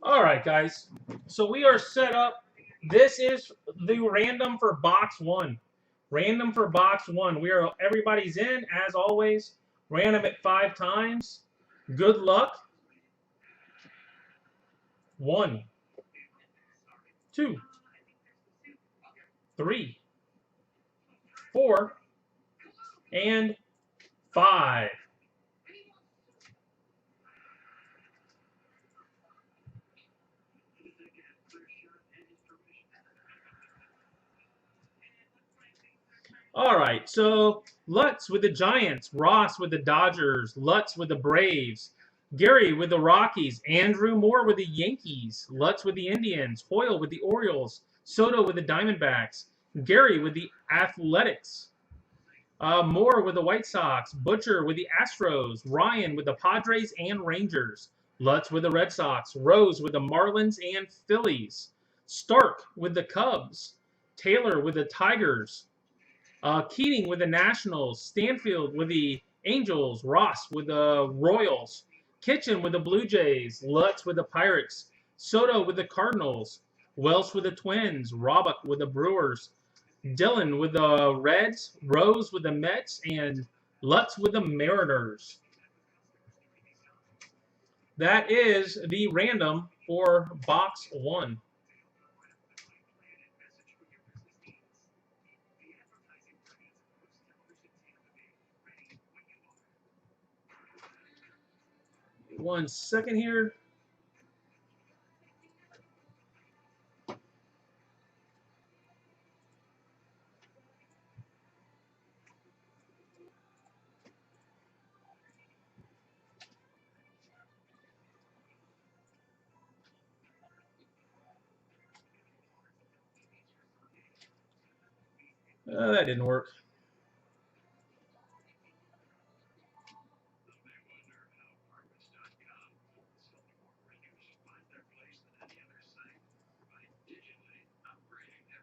All right, guys. So we are set up. This is the random for box one. Random for box one. Everybody's in as always. Random at 5 times. Good luck. 1, 2, 3, 4, and 5. All right, so Lutz with the Giants, Ross with the Dodgers, Lutz with the Braves, Gary with the Rockies, Andrew Moore with the Yankees, Lutz with the Indians, Hoyle with the Orioles, Soto with the Diamondbacks, Gary with the Athletics, Moore with the White Sox, Butcher with the Astros, Ryan with the Padres and Rangers, Lutz with the Red Sox, Rose with the Marlins and Phillies, Stark with the Cubs, Taylor with the Tigers, Keating with the Nationals, Stanfield with the Angels, Ross with the Royals, Kitchen with the Blue Jays, Lutz with the Pirates, Soto with the Cardinals, Welsh with the Twins, Roebuck with the Brewers, Dillon with the Reds, Rose with the Mets, and Lutz with the Mariners. That is the random for box one. One second here. That didn't work.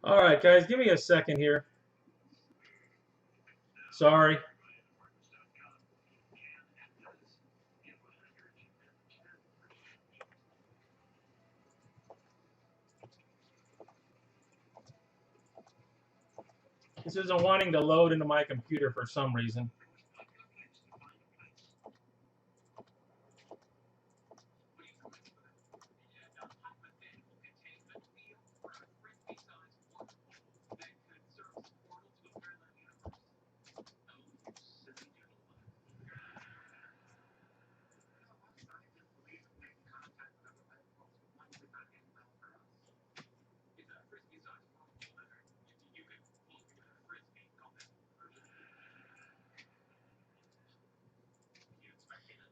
All right, guys, give me a second here. Sorry. This isn't wanting to load into my computer for some reason.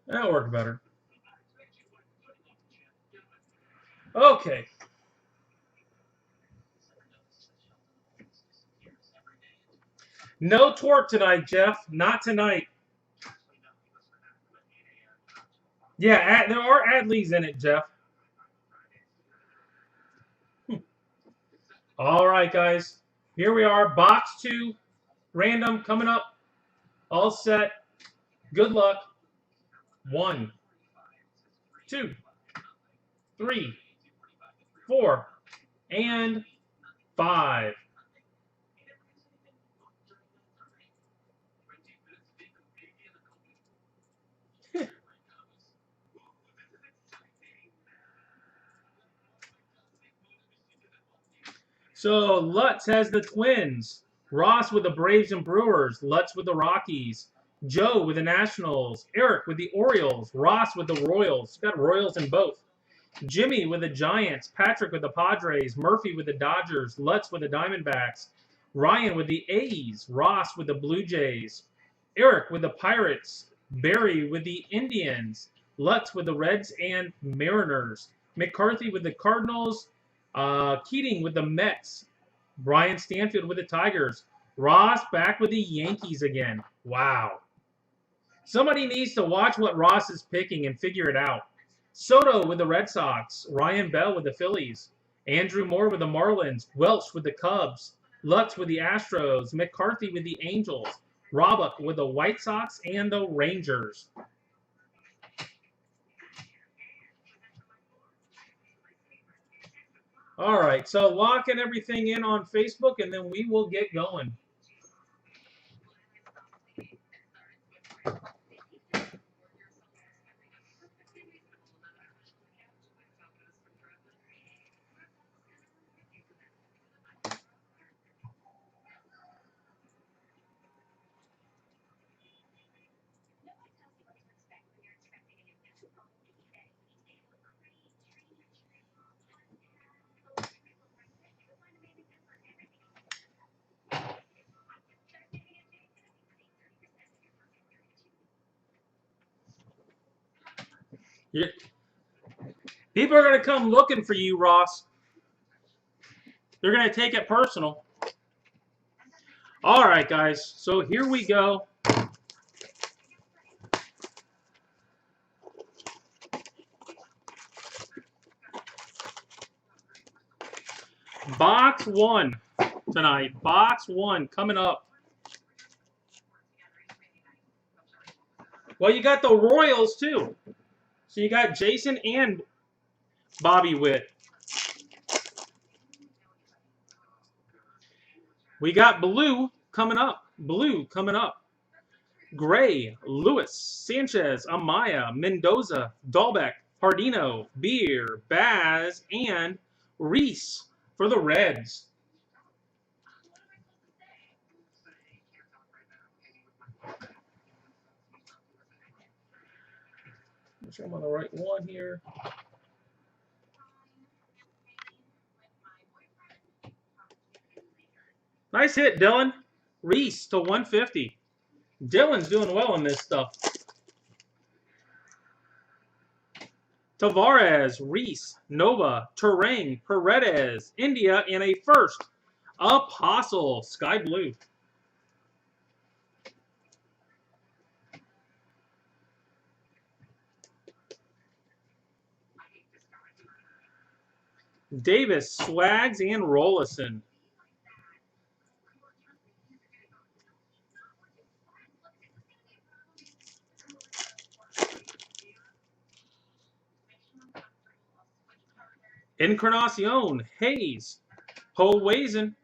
That'll work better. Okay. No torque tonight, Jeff. Not tonight. Yeah, there are Adleys in it, Jeff. All right, guys. Here we are. Box 2. Random coming up. All set. Good luck. 1, 2, 3, 4, and 5. So Lutz has the Twins. Ross with the Braves and Brewers. Lutz with the Rockies. Joe with the Nationals. Eric with the Orioles. Ross with the Royals. Got Royals in both. Jimmy with the Giants. Patrick with the Padres. Murphy with the Dodgers. Lutz with the Diamondbacks. Ryan with the A's. Ross with the Blue Jays. Eric with the Pirates. Barry with the Indians. Lutz with the Reds and Mariners. McCarthy with the Cardinals. Keating with the Mets. Brian Stanfield with the Tigers. Ross back with the Yankees again. Wow. Somebody needs to watch what Ross is picking and figure it out. Soto with the Red Sox. Ryan Bell with the Phillies. Andrew Moore with the Marlins. Welch with the Cubs. Lutz with the Astros. McCarthy with the Angels. Roebuck with the White Sox and the Rangers. All right, so locking everything in on Facebook, and then we will get going. You- People are going to come looking for you, Ross. They're going to take it personal. All right, guys. So here we go. Box 1 tonight. Box 1 coming up. Well, you got the Royals, too. So you got Jason and Bobby Witt. We got blue coming up. Blue coming up. Gray, Lewis, Sanchez, Amaya, Mendoza, Dahlbeck, Pardino, Beer, Baz, and Reese for the Reds. Make sure I'm on the right one here. Nice hit, Dylan. Reese to 150. Dylan's doing well in this stuff. Tavares, Reese, Nova, Terang, Paredes, India, and a first. Apostle, Sky Blue. Davis, Swags, and Rollison. Encarnacion, Hayes, Polwazen,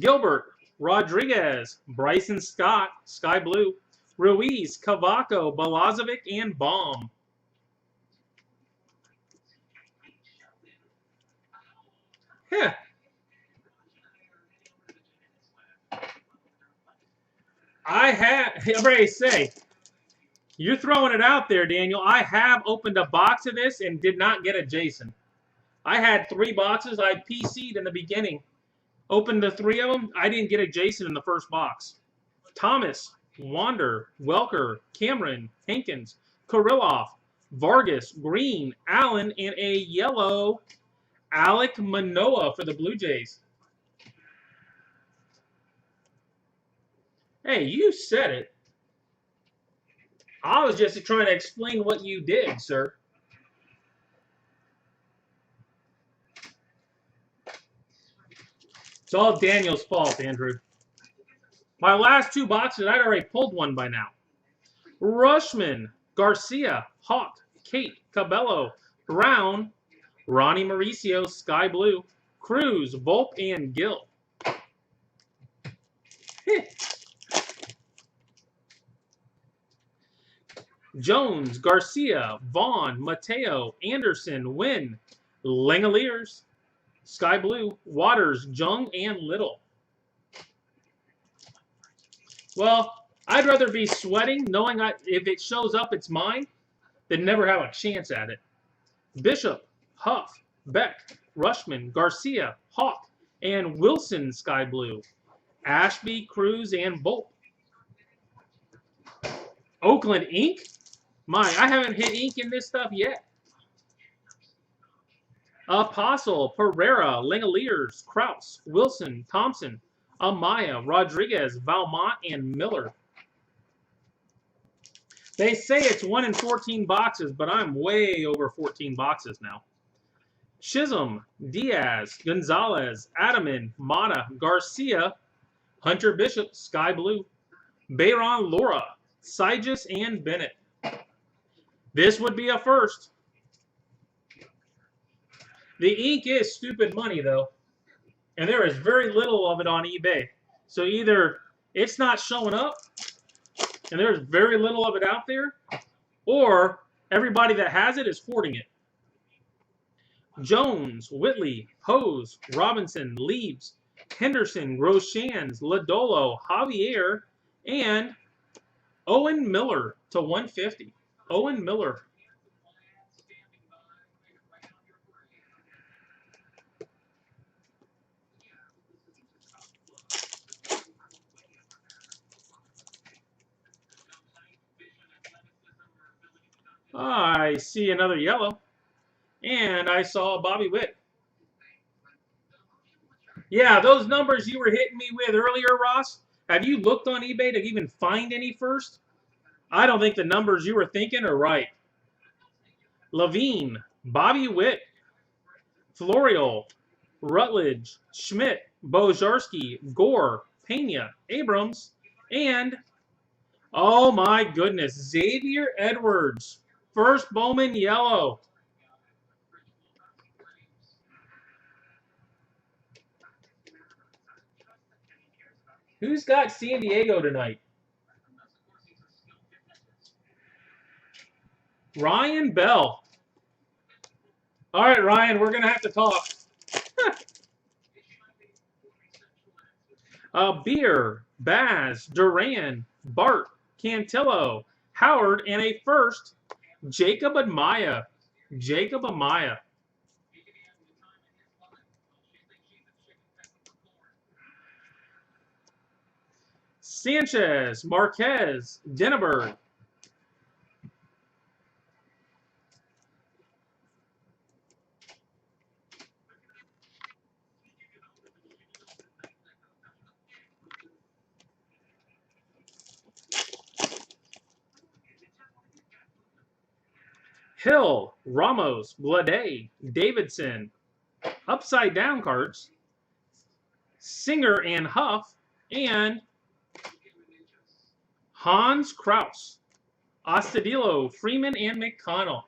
Gilbert, Rodriguez, Bryson Scott, Sky Blue, Ruiz, Cavaco, Balazovic, and Baum. Yeah. I'm ready to say, you're throwing it out there, Daniel. I have opened a box of this and did not get a Jason. I had 3 boxes. I PC'd in the beginning. Opened the 3 of them. I didn't get a Jason in the first box. Thomas, Wander, Welker, Cameron, Hankins, Kirilloff, Vargas, Green, Allen, and a yellow Alek Manoah for the Blue Jays. Hey, you said it. I was just trying to explain what you did, sir. It's all Daniel's fault, Andrew. My last 2 boxes, I'd already pulled one by now. Rushman, Garcia, Hawk, Kate, Cabello, Brown, Ronnie Mauricio, Sky Blue, Cruz, Volpe, and Gill. Jones, Garcia, Vaughn, Mateo, Anderson, Wynn, Langoliers, Sky Blue, Waters, Jung, and Little. Well, I'd rather be sweating knowing if it shows up, it's mine, than never have a chance at it. Bishop, Huff, Beck, Rushman, Garcia, Hawk, and Wilson, Sky Blue. Ashby, Cruz, and Volpe. Oakland ink? My, I haven't hit ink in this stuff yet. Apostle, Pereira, Langoliers, Kraus, Wilson, Thompson, Amaya, Rodriguez, Valmont, and Miller. They say it's 1 in 14 boxes, but I'm way over 14 boxes now. Chisholm, Diaz, Gonzalez, Adaman, Mata, Garcia, Hunter Bishop, Sky Blue, Bayron Laura, Sigis, and Bennett. This would be a first. The ink is stupid money, though. And there is very little of it on eBay. So either it's not showing up, and there's very little of it out there, or everybody that has it is hoarding it. Jones, Whitley, Hose, Robinson, Leaves, Henderson, Groshans, Lodolo, Javier, and Owen Miller to 150. Owen Miller. I see another yellow. And I saw Bobby Witt. Yeah, those numbers you were hitting me with earlier, Ross, have you looked on eBay to even find any first? I don't think the numbers you were thinking are right. Levine, Bobby Witt, Florial, Rutledge, Schmidt, Bojarski, Gore, Pena, Abrams, and, oh my goodness, Xavier Edwards. First Bowman yellow. Who's got San Diego tonight? Ryan Bell. All right, Ryan, we're going to have to talk. Beer, Baz, Duran, Bart, Cantillo, Howard, and a first, Jacob Amaya. Jacob Amaya. Sanchez, Marquez, Denneberg. Hill, Ramos, Blade, Davidson, upside down cards, Singer and Huff, and Hans Kraus, Astudillo, Freeman, and McConnell.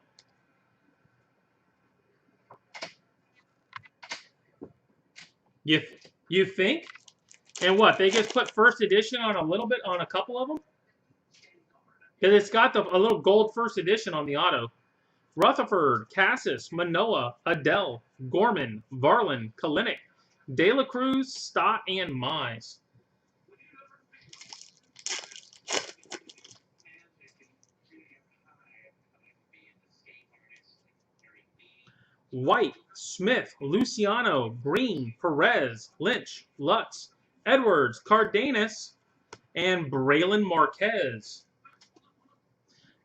You think? And what, they just put first edition on a little bit on a couple of them? Because it's got a little gold first edition on the auto. Rutherford, Cassis, Manoa, Adele, Gorman, Varlin, Kalinick, De La Cruz, Stott, and Mize. White, Smith, Luciano, Green, Perez, Lynch, Lutz, Edwards, Cardenas, and Braylon Marquez.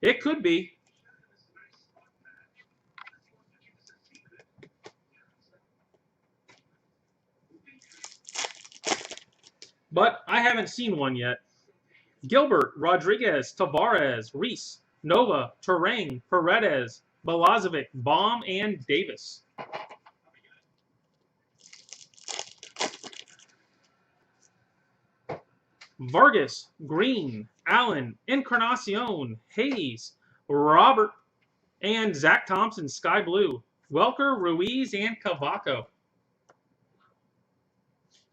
It could be. But I haven't seen one yet. Gilbert, Rodriguez, Tavares, Reese, Nova, Terang, Paredes, Balazovic, Baum, and Davis. Vargas, Green, Allen, Encarnacion, Hayes, Robert, and Zach Thompson, Sky Blue. Welker, Ruiz, and Cavaco.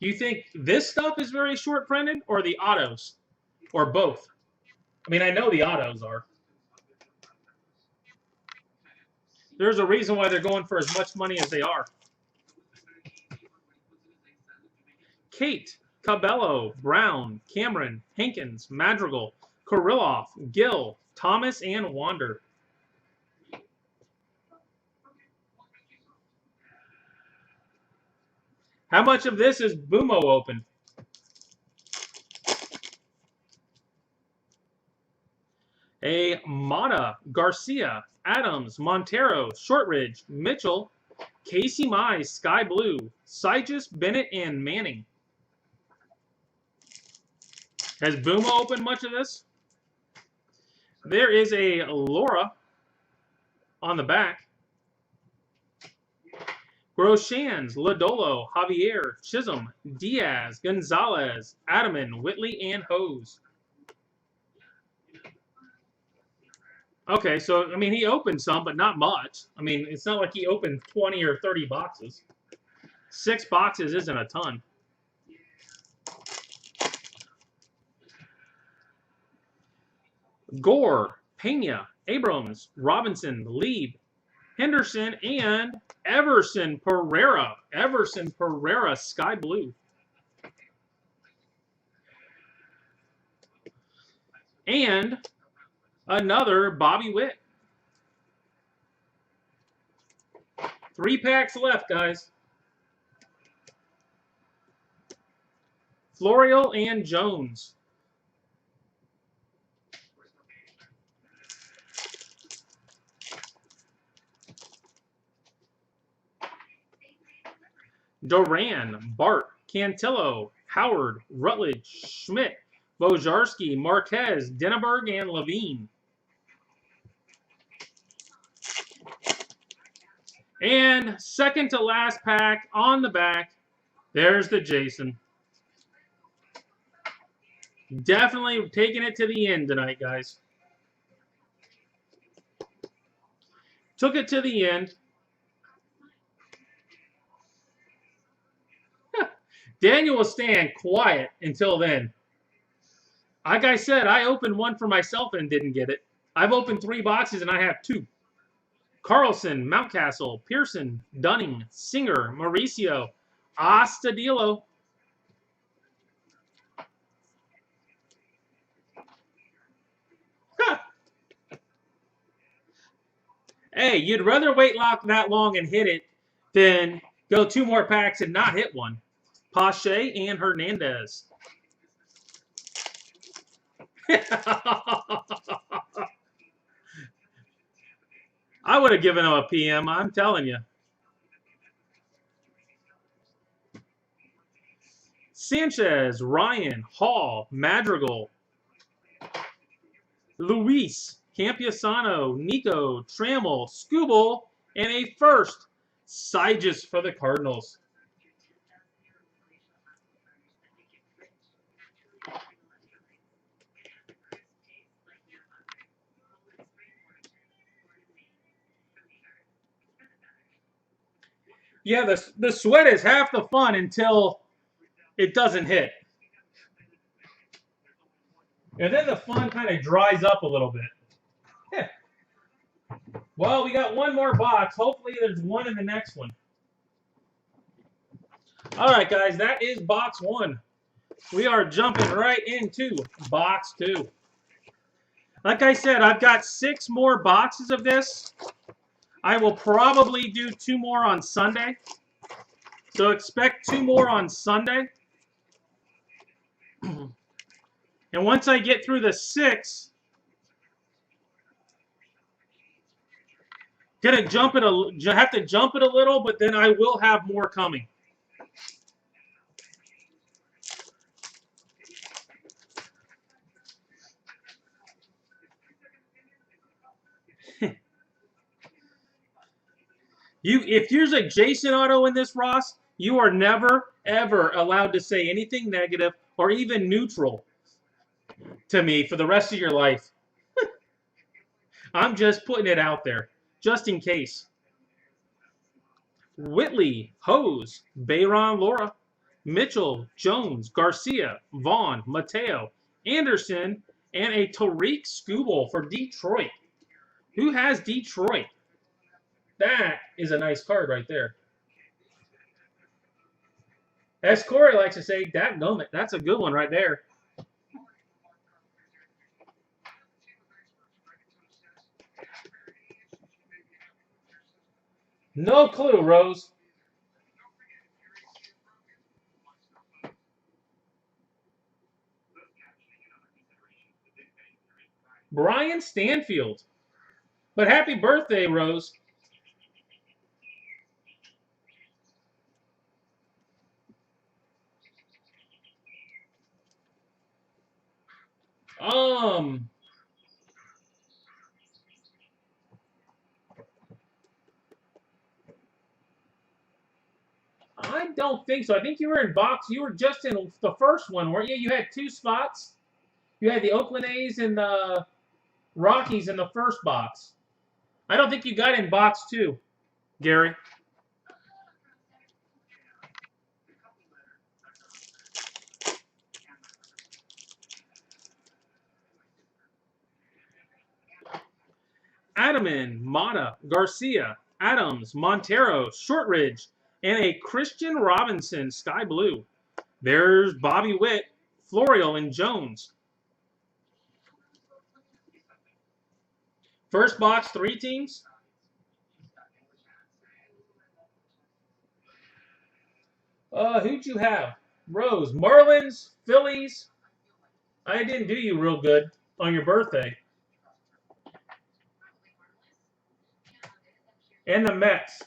You think this stuff is very short printed, or the autos? Or both? I mean, I know the autos are. There's a reason why they're going for as much money as they are. Kate, Cabello, Brown, Cameron, Hankins, Madrigal, Kirilloff, Gill, Thomas, and Wander. How much of this is Bumo open? A Mata, Garcia, Adams, Montero, Shortridge, Mitchell, Casey Mize, Sky Blue, Sijus, Bennett, and Manning. Has Bumo opened much of this? There is a Laura on the back. Groshans, Lodolo, Javier, Chisholm, Diaz, Gonzalez, Adaman, Whitley, and Hose. Okay, so, I mean, he opened some, but not much. I mean, it's not like he opened 20 or 30 boxes. 6 boxes isn't a ton. Gore, Pena, Abrams, Robinson, Lieb, Henderson, and Everson Pereira. Everson Pereira, sky blue. And another Bobby Witt. 3 packs left, guys. Florial and Jones. Duran, Bart, Cantillo, Howard, Rutledge, Schmidt, Bojarski, Marquez, Denneberg, and Levine. And second to last pack on the back, there's the Jason. Definitely taking it to the end tonight, guys. Took it to the end. Daniel was staying quiet until then. Like I said, I opened one for myself and didn't get it. I've opened 3 boxes and I have 2. Carlson, Mountcastle, Pearson, Dunning, Singer, Mauricio, Astudillo. Huh. Hey, you'd rather wait that long and hit it than go 2 more packs and not hit one. Pache and Hernandez. I would have given him a PM, I'm telling you. Sanchez, Ryan, Hall, Madrigal, Luis, Campiasano, Nico, Trammell, Skubal, and a first, Sigis for the Cardinals. Yeah, the sweat is half the fun until it doesn't hit. And then the fun kind of dries up a little bit. Yeah. Well, we got one more box. Hopefully there's one in the next one. All right, guys, that is box 1. We are jumping right into box 2. Like I said, I've got 6 more boxes of this. I will probably do 2 more on Sunday. So expect 2 more on Sunday. And once I get through the 6, have to jump it a little, but then I will have more coming. If there's a Jason auto in this, Ross, you are never, ever allowed to say anything negative or even neutral to me for the rest of your life. I'm just putting it out there, just in case. Whitley, Hose, Bayron Laura, Mitchell, Jones, Garcia, Vaughn, Mateo, Anderson, and a Tariq Skubal for Detroit. Who has Detroit? That is a nice card right there. As Corey likes to say, dadgummit, that's a good one right there. No clue, Rose. Brian Stanfield. But happy birthday, Rose. I don't think so. I think you were in box. You were just in the first one, weren't you? You had 2 spots. You had the Oakland A's and the Rockies in the first box. I don't think you got in box 2, Gary. Adaman, Mata, Garcia, Adams, Montero, Shortridge, and a Christian Robinson Sky Blue. There's Bobby Witt, Florial, and Jones. First box, 3 teams. Who'd you have? Rose, Marlins, Phillies. I didn't do you real good on your birthday. And the Mets.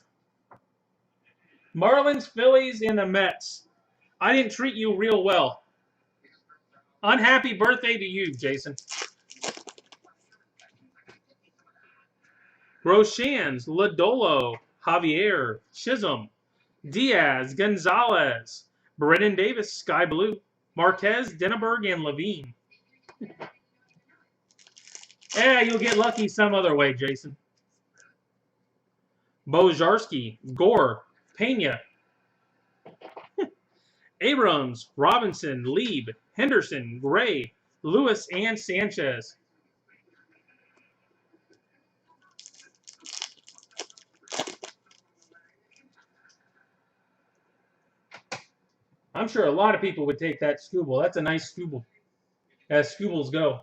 Marlins, Phillies, and the Mets. I didn't treat you real well. Unhappy birthday to you, Jason. Roshans, Lodolo, Javier, Chisholm, Diaz, Gonzalez, Brennan Davis, Sky Blue, Marquez, Denneberg, and Levine. Yeah, you'll get lucky some other way, Jason. Bojarski, Gore, Pena, Abrams, Robinson, Lieb, Henderson, Gray, Lewis, and Sanchez. I'm sure a lot of people would take that Skubal. That's a nice Skubal, as Skubals go.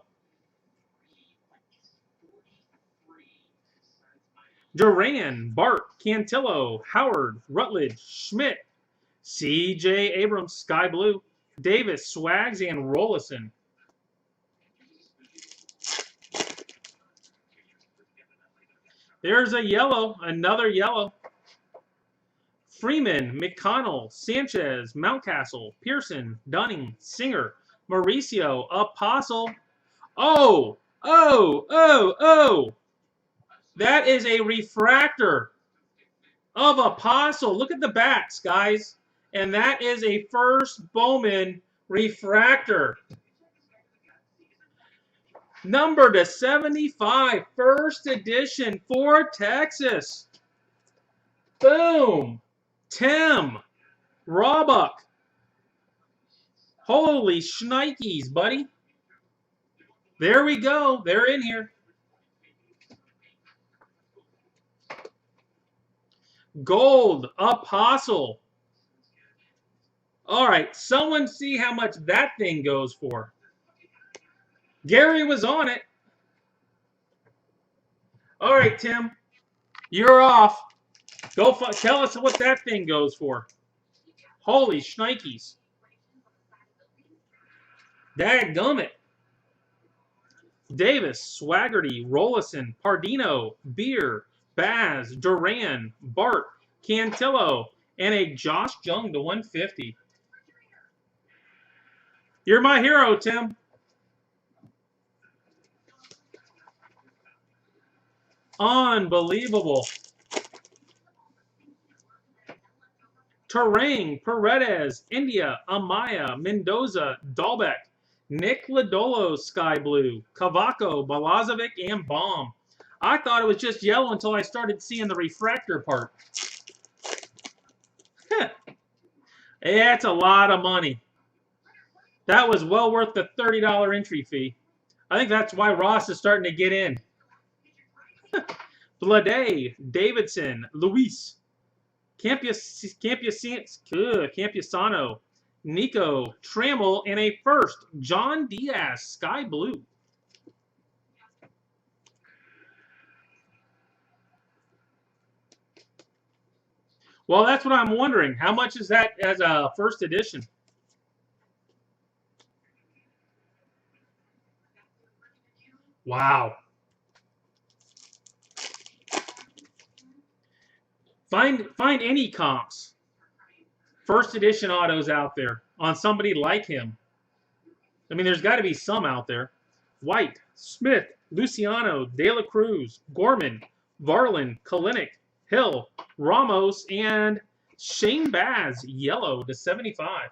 Duran, Bart, Cantillo, Howard, Rutledge, Schmidt, C.J. Abrams, Sky Blue, Davis, Swags, and Rollison. There's a yellow, another yellow. Freeman, McConnell, Sanchez, Mountcastle, Pearson, Dunning, Singer, Mauricio, Apostle. Oh! That is a refractor of Apostle. Look at the backs, guys. And that is a first Bowman refractor. Number to 75, first edition for Texas. Boom. Tim. Roebuck. Holy shnikes, buddy. There we go. They're in here. Gold, Apostle. All right, someone see how much that thing goes for. Gary was on it. All right, Tim, you're off. Go tell us what that thing goes for. Holy shnikes. Dadgummit. Davis, Swaggerty, Rollison, Pardino, Beer, Baz, Duran, Bart, Cantillo, and a Josh Jung to 150. You're my hero, Tim. Unbelievable. Terang, Paredes, India, Amaya, Mendoza, Dahlbeck, Nick Lodolo, Sky Blue, Cavaco, Balazovic, and Baum. I thought it was just yellow until I started seeing the refractor part. That's a lot of money. That was well worth the $30 entry fee. I think that's why Ross is starting to get in. Blade, Davidson, Luis, Campusano, Nico, Trammell, and a first, John Diaz, Sky Blue. Well, that's what I'm wondering. How much is that as a first edition? Wow. Find any comps. First edition autos out there on somebody like him. I mean, there's got to be some out there. White, Smith, Luciano, De La Cruz, Gorman, Varland, Kalinick, Hill, Ramos, and Shane Baz, yellow to 75.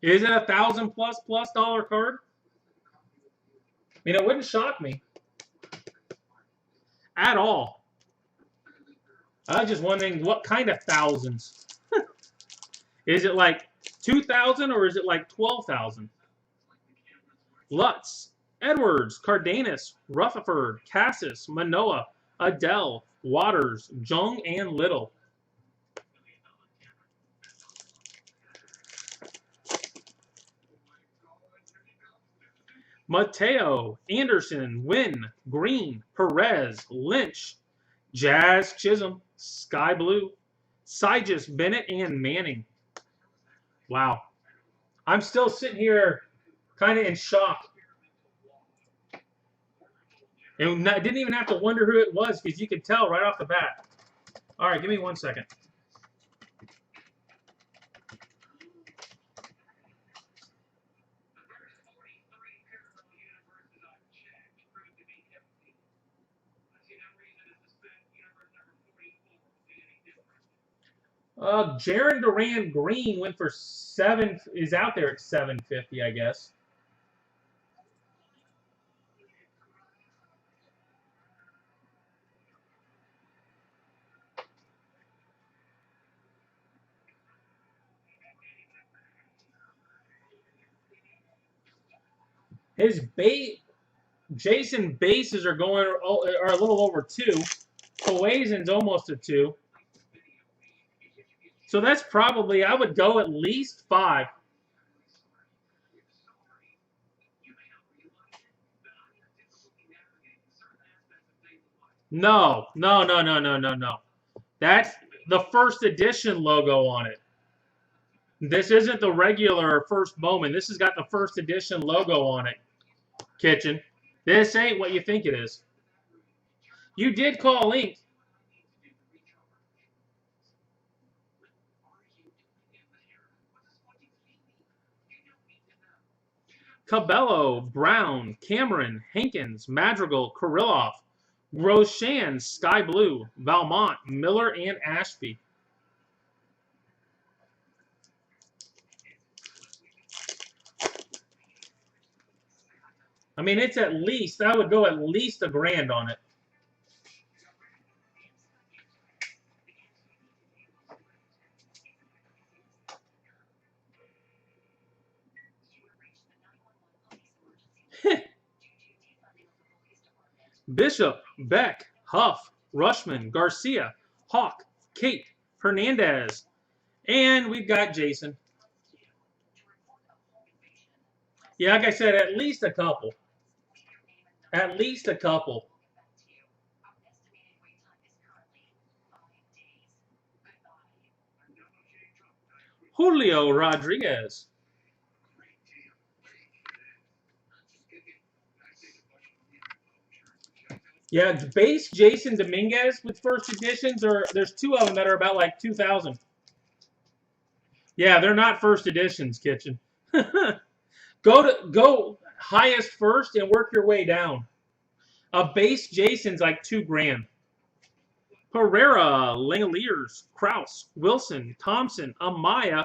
Is it a $1,000+ card? mean, it wouldn't shock me at all. I was just wondering what kind of thousands. Is it like 2,000 or is it like 12,000? Lutz, Edwards, Cardenas, Rutherford, Cassis, Manoa, Adele, Waters, Jung, and Little. Mateo, Anderson, Wynn, Green, Perez, Lynch, Jazz, Chisholm, Sky Blue, Sigis, Bennett, and Manning. Wow. I'm still sitting here kind of in shock. And I didn't even have to wonder who it was because you could tell right off the bat. All right, give me 1 second. Jaron Duran Green went for is out there at $750, I guess. His Jason bases are a little over 2. Poasin's almost a 2. So that's probably, I would go at least 5. No. That's the first edition logo on it. This isn't the regular first Bowman. This has got the first edition logo on it, Kitchen. This ain't what you think it is. You did call Ink. Cabello, Brown, Cameron, Hankins, Madrigal, Kirilloff, Grosjean, Sky Blue, Valmont, Miller, and Ashby. I mean, it's at least, I would go at least $1,000 on it. Bishop, Beck, Huff, Rushman, Garcia, Hawk, Kate, Hernandez, and we've got Jason. Yeah, like I said, at least a couple. At least a couple. Julio Rodriguez. Yeah, base Jason Dominguez with first editions, or there's 2 of them that are about like 2,000. Yeah, they're not first editions, Kitchen. Go highest first and work your way down. A base Jason's like $2,000. Pereira, Langoliers, Kraus, Wilson, Thompson, Amaya,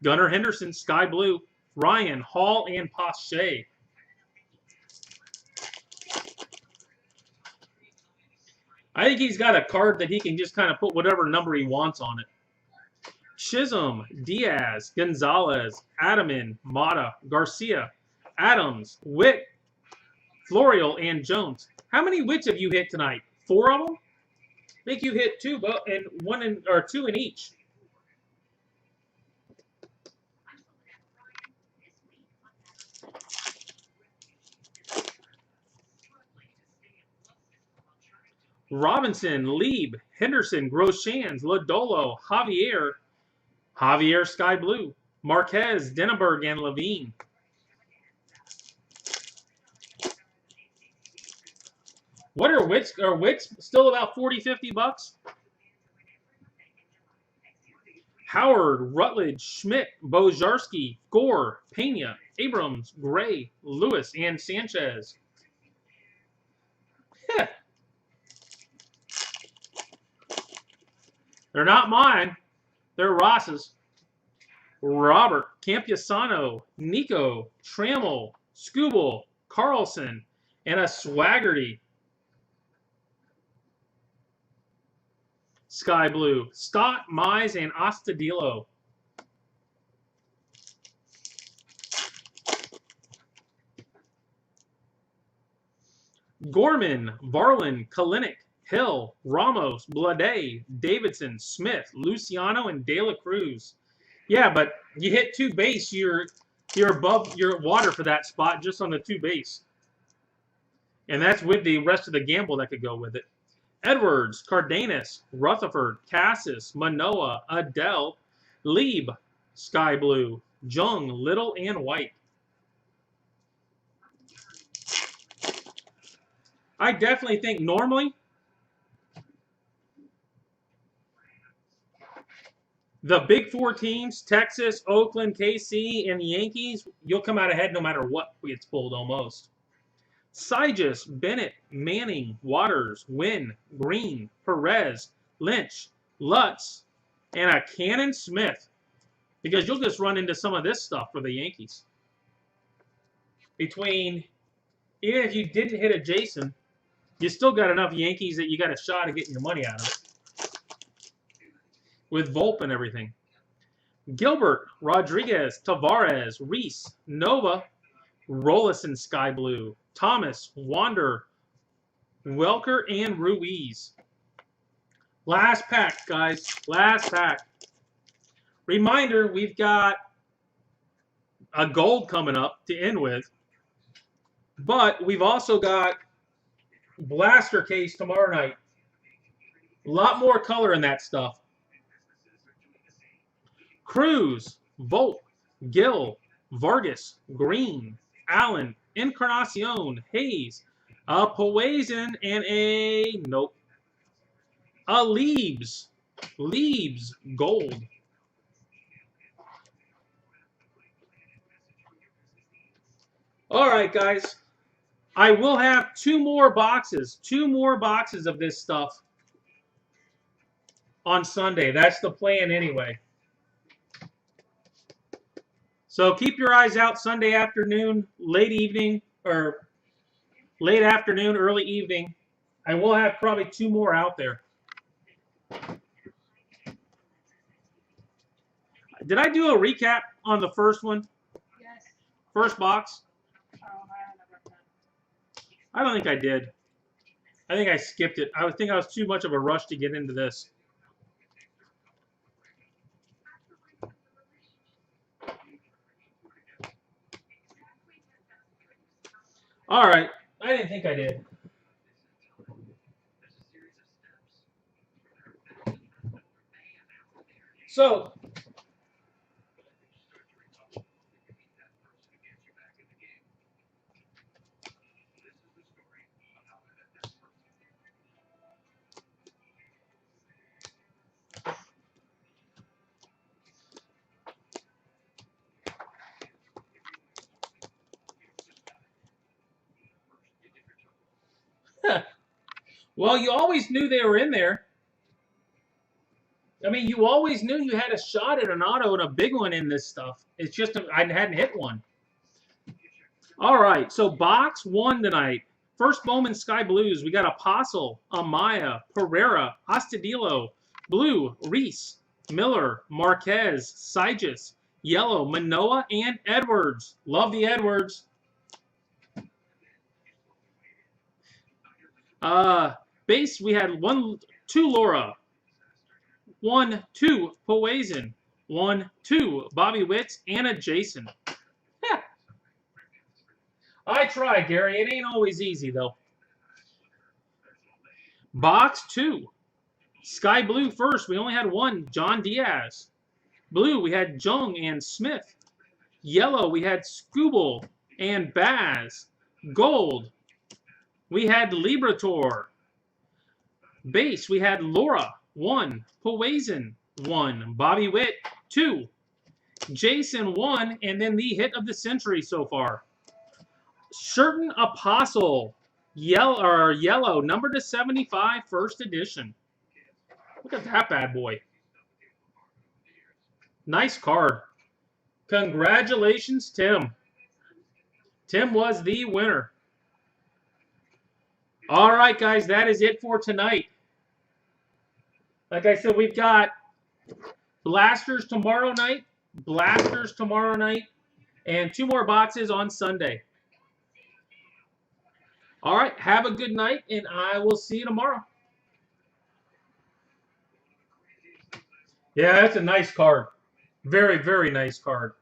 Gunnar Henderson, Sky Blue, Ryan, Hall, and Pache. I think he's got a card that he can just kind of put whatever number he wants on it. Chisholm, Diaz, Gonzalez, Adaman, Mata, Garcia, Adams, Witt, Florial, and Jones. How many Witts have you hit tonight? 4 of them? I think you hit 2, and 2 in each. Robinson, Lieb, Henderson, Grosjean, Lodolo, Javier Sky Blue, Marquez, Denneberg, and Levine. What are Witts? Are Witts still about 40, 50 bucks? Howard, Rutledge, Schmidt, Bojarski, Gore, Pena, Abrams, Gray, Lewis, and Sanchez. They're not mine. They're Ross's. Robert, Campusano, Nico, Trammell, Skubal, Carlson, And a Swaggerty. Sky Blue. Stott, Mize, and Astudillo. Gorman, Varlin, Kalinick, Hill, Ramos, Blade, Davidson, Smith, Luciano, and De La Cruz. Yeah, but you hit 2 base, you're above your water for that spot just on the 2 base. And that's with the rest of the gamble that could go with it. Edwards, Cardenas, Rutherford, Cassis, Manoah, Adele, Lieb, Sky Blue, Jung, Little, and White. I definitely think normally the big 4 teams, Texas, Oakland, KC, and the Yankees, you'll come out ahead no matter what gets pulled almost. Sigis, Bennett, Manning, Waters, Wynn, Green, Perez, Lynch, Lutz, and a Cannon Smith. Because you'll just run into some of this stuff for the Yankees. Even if you didn't hit a Jason, you still got enough Yankees that you got a shot at getting your money out of it. With Volpe and everything. Gilbert, Rodriguez, Tavares, Reese, Nova, Rollison, Sky Blue, Thomas, Wander, Welker, and Ruiz. Last pack, guys. Last pack. Reminder, we've got a gold coming up to end with. But we've also got blaster case tomorrow night. A lot more color in that stuff. Cruz, Volpe, Gill, Vargas, Green, Allen, Encarnacion, Hayes, a Poison, and a nope. A Leaves Gold. All right, guys. I will have 2 more boxes. 2 more boxes of this stuff on Sunday. That's the plan anyway. So keep your eyes out Sunday afternoon, late evening, or late afternoon, early evening. I will have probably 2 more out there. Did I do a recap on the first one? Yes. First box? Oh, I never done. I don't think I did. I think I skipped it. I would think I was too much of a rush to get into this. All right. I didn't think I did. So, well, you always knew they were in there. I mean, you always knew you had a shot at an auto and a big one in this stuff. It's just I hadn't hit one. All right, so box 1 tonight. First Bowman Sky Blues. We got Apostle, Amaya, Pereira, Astudillo, Blue, Reese, Miller, Marquez, Sigis, Yellow, Manoah, and Edwards. Love the Edwards. Base, we had 2 Laura, 1, 2 Poison, 1, 2 Bobby Witts, and a Jason. Yeah. I try, Gary. It ain't always easy, though. Box 2. Sky Blue first. We only had 1, John Diaz. Blue, we had Jung and Smith. Yellow, we had Skubal and Baz. Gold, we had Liberator. Base, we had Laura, 1. Poison, 1. Bobby Witt, 2. Jason, 1. And then the hit of the century so far. Certain Apostle, yellow, number to 75, first edition. Look at that bad boy. Nice card. Congratulations, Tim. Tim was the winner. All right, guys, that is it for tonight. Like I said, we've got Blasters tomorrow night, and 2 more boxes on Sunday. All right, have a good night, and I will see you tomorrow. Yeah, that's a nice card. Very, very nice card.